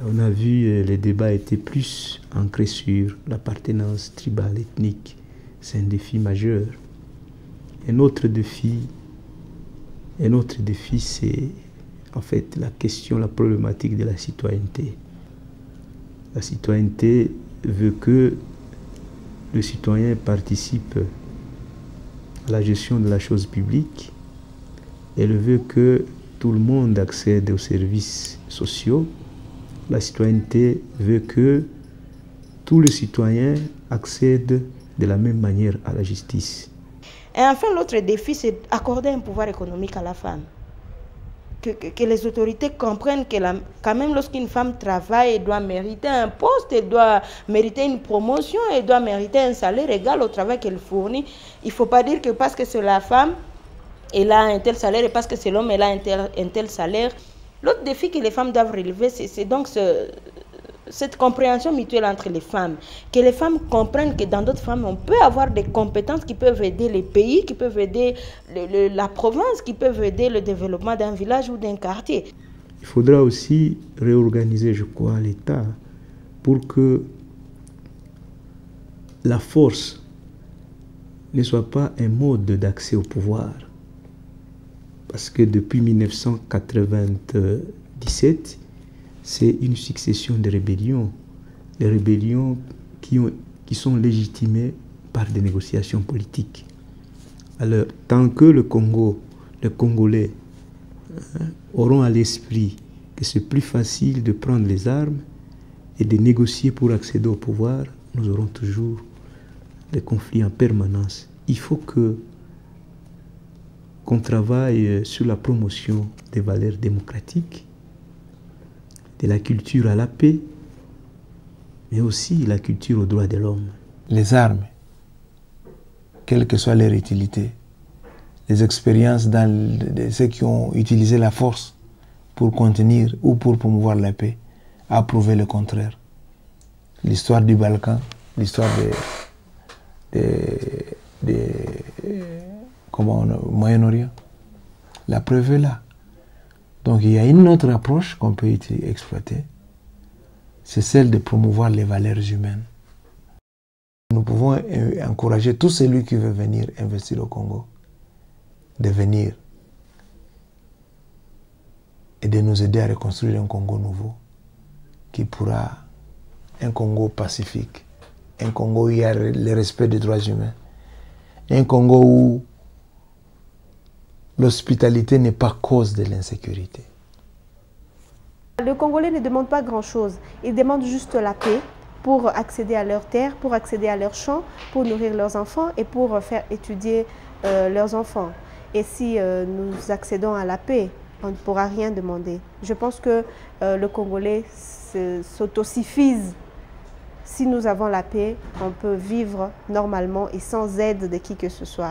on a vu les débats étaient plus ancrés sur l'appartenance tribale, ethnique. C'est un défi majeur. Un autre défi, c'est en fait la question, la problématique de la citoyenneté. La citoyenneté veut que le citoyen participe à la gestion de la chose publique. Elle veut que tout le monde accède aux services sociaux. La citoyenneté veut que tous les citoyens accèdent de la même manière à la justice. Et enfin, l'autre défi, c'est d'accorder un pouvoir économique à la femme. Que les autorités comprennent que quand même lorsqu'une femme travaille, elle doit mériter un poste, elle doit mériter une promotion, elle doit mériter un salaire égal au travail qu'elle fournit. Il ne faut pas dire que parce que c'est la femme, elle a un tel salaire, et parce que c'est l'homme, elle a un tel salaire. L'autre défi que les femmes doivent relever, c'est donc cette compréhension mutuelle entre les femmes. Que les femmes comprennent que dans d'autres femmes, on peut avoir des compétences qui peuvent aider les pays, qui peuvent aider la province, qui peuvent aider le développement d'un village ou d'un quartier. Il faudra aussi réorganiser, je crois, l'État pour que la force ne soit pas un mode d'accès au pouvoir. Parce que depuis 1997, c'est une succession de rébellions. Des rébellions qui sont légitimées par des négociations politiques. Alors, tant que le Congo, les Congolais auront à l'esprit que c'est plus facile de prendre les armes et de négocier pour accéder au pouvoir, nous aurons toujours des conflits en permanence. Il faut que qu'on travaille sur la promotion des valeurs démocratiques, de la culture à la paix, mais aussi la culture aux droits de l'homme. Les armes, quelle que soit leur utilité, les expériences de ceux qui ont utilisé la force pour contenir ou pour promouvoir la paix, a prouvé le contraire. L'histoire du Balkan, l'histoire au Moyen-Orient, la preuve est là. Donc il y a une autre approche qu'on peut exploiter, c'est celle de promouvoir les valeurs humaines. Nous pouvons encourager tout celui qui veut venir investir au Congo, de venir et de nous aider à reconstruire un Congo nouveau, qui pourra, un Congo pacifique, un Congo où il y a le respect des droits humains, un Congo où l'hospitalité n'est pas cause de l'insécurité. Le Congolais ne demande pas grand-chose, ils demandent juste la paix pour accéder à leurs terres, pour accéder à leurs champs, pour nourrir leurs enfants et pour faire étudier leurs enfants. Et si nous accédons à la paix, on ne pourra rien demander. Je pense que le Congolais s'autosuffise. Si nous avons la paix, on peut vivre normalement et sans aide de qui que ce soit.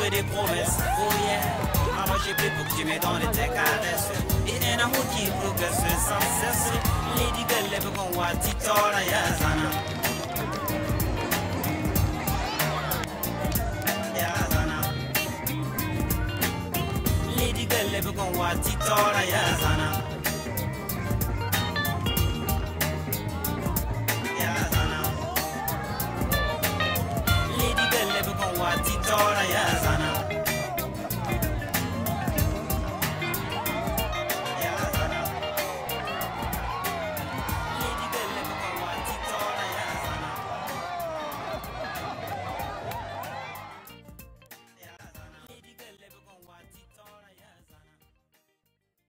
Des promesses, oh yeah. Moi j'ai pris pour que tu mets dans les tes caresses. Et un amour qui progresse sans cesse. Lady girl, lève con wa titola yazana. Lady girl, lève con wa titola yazana.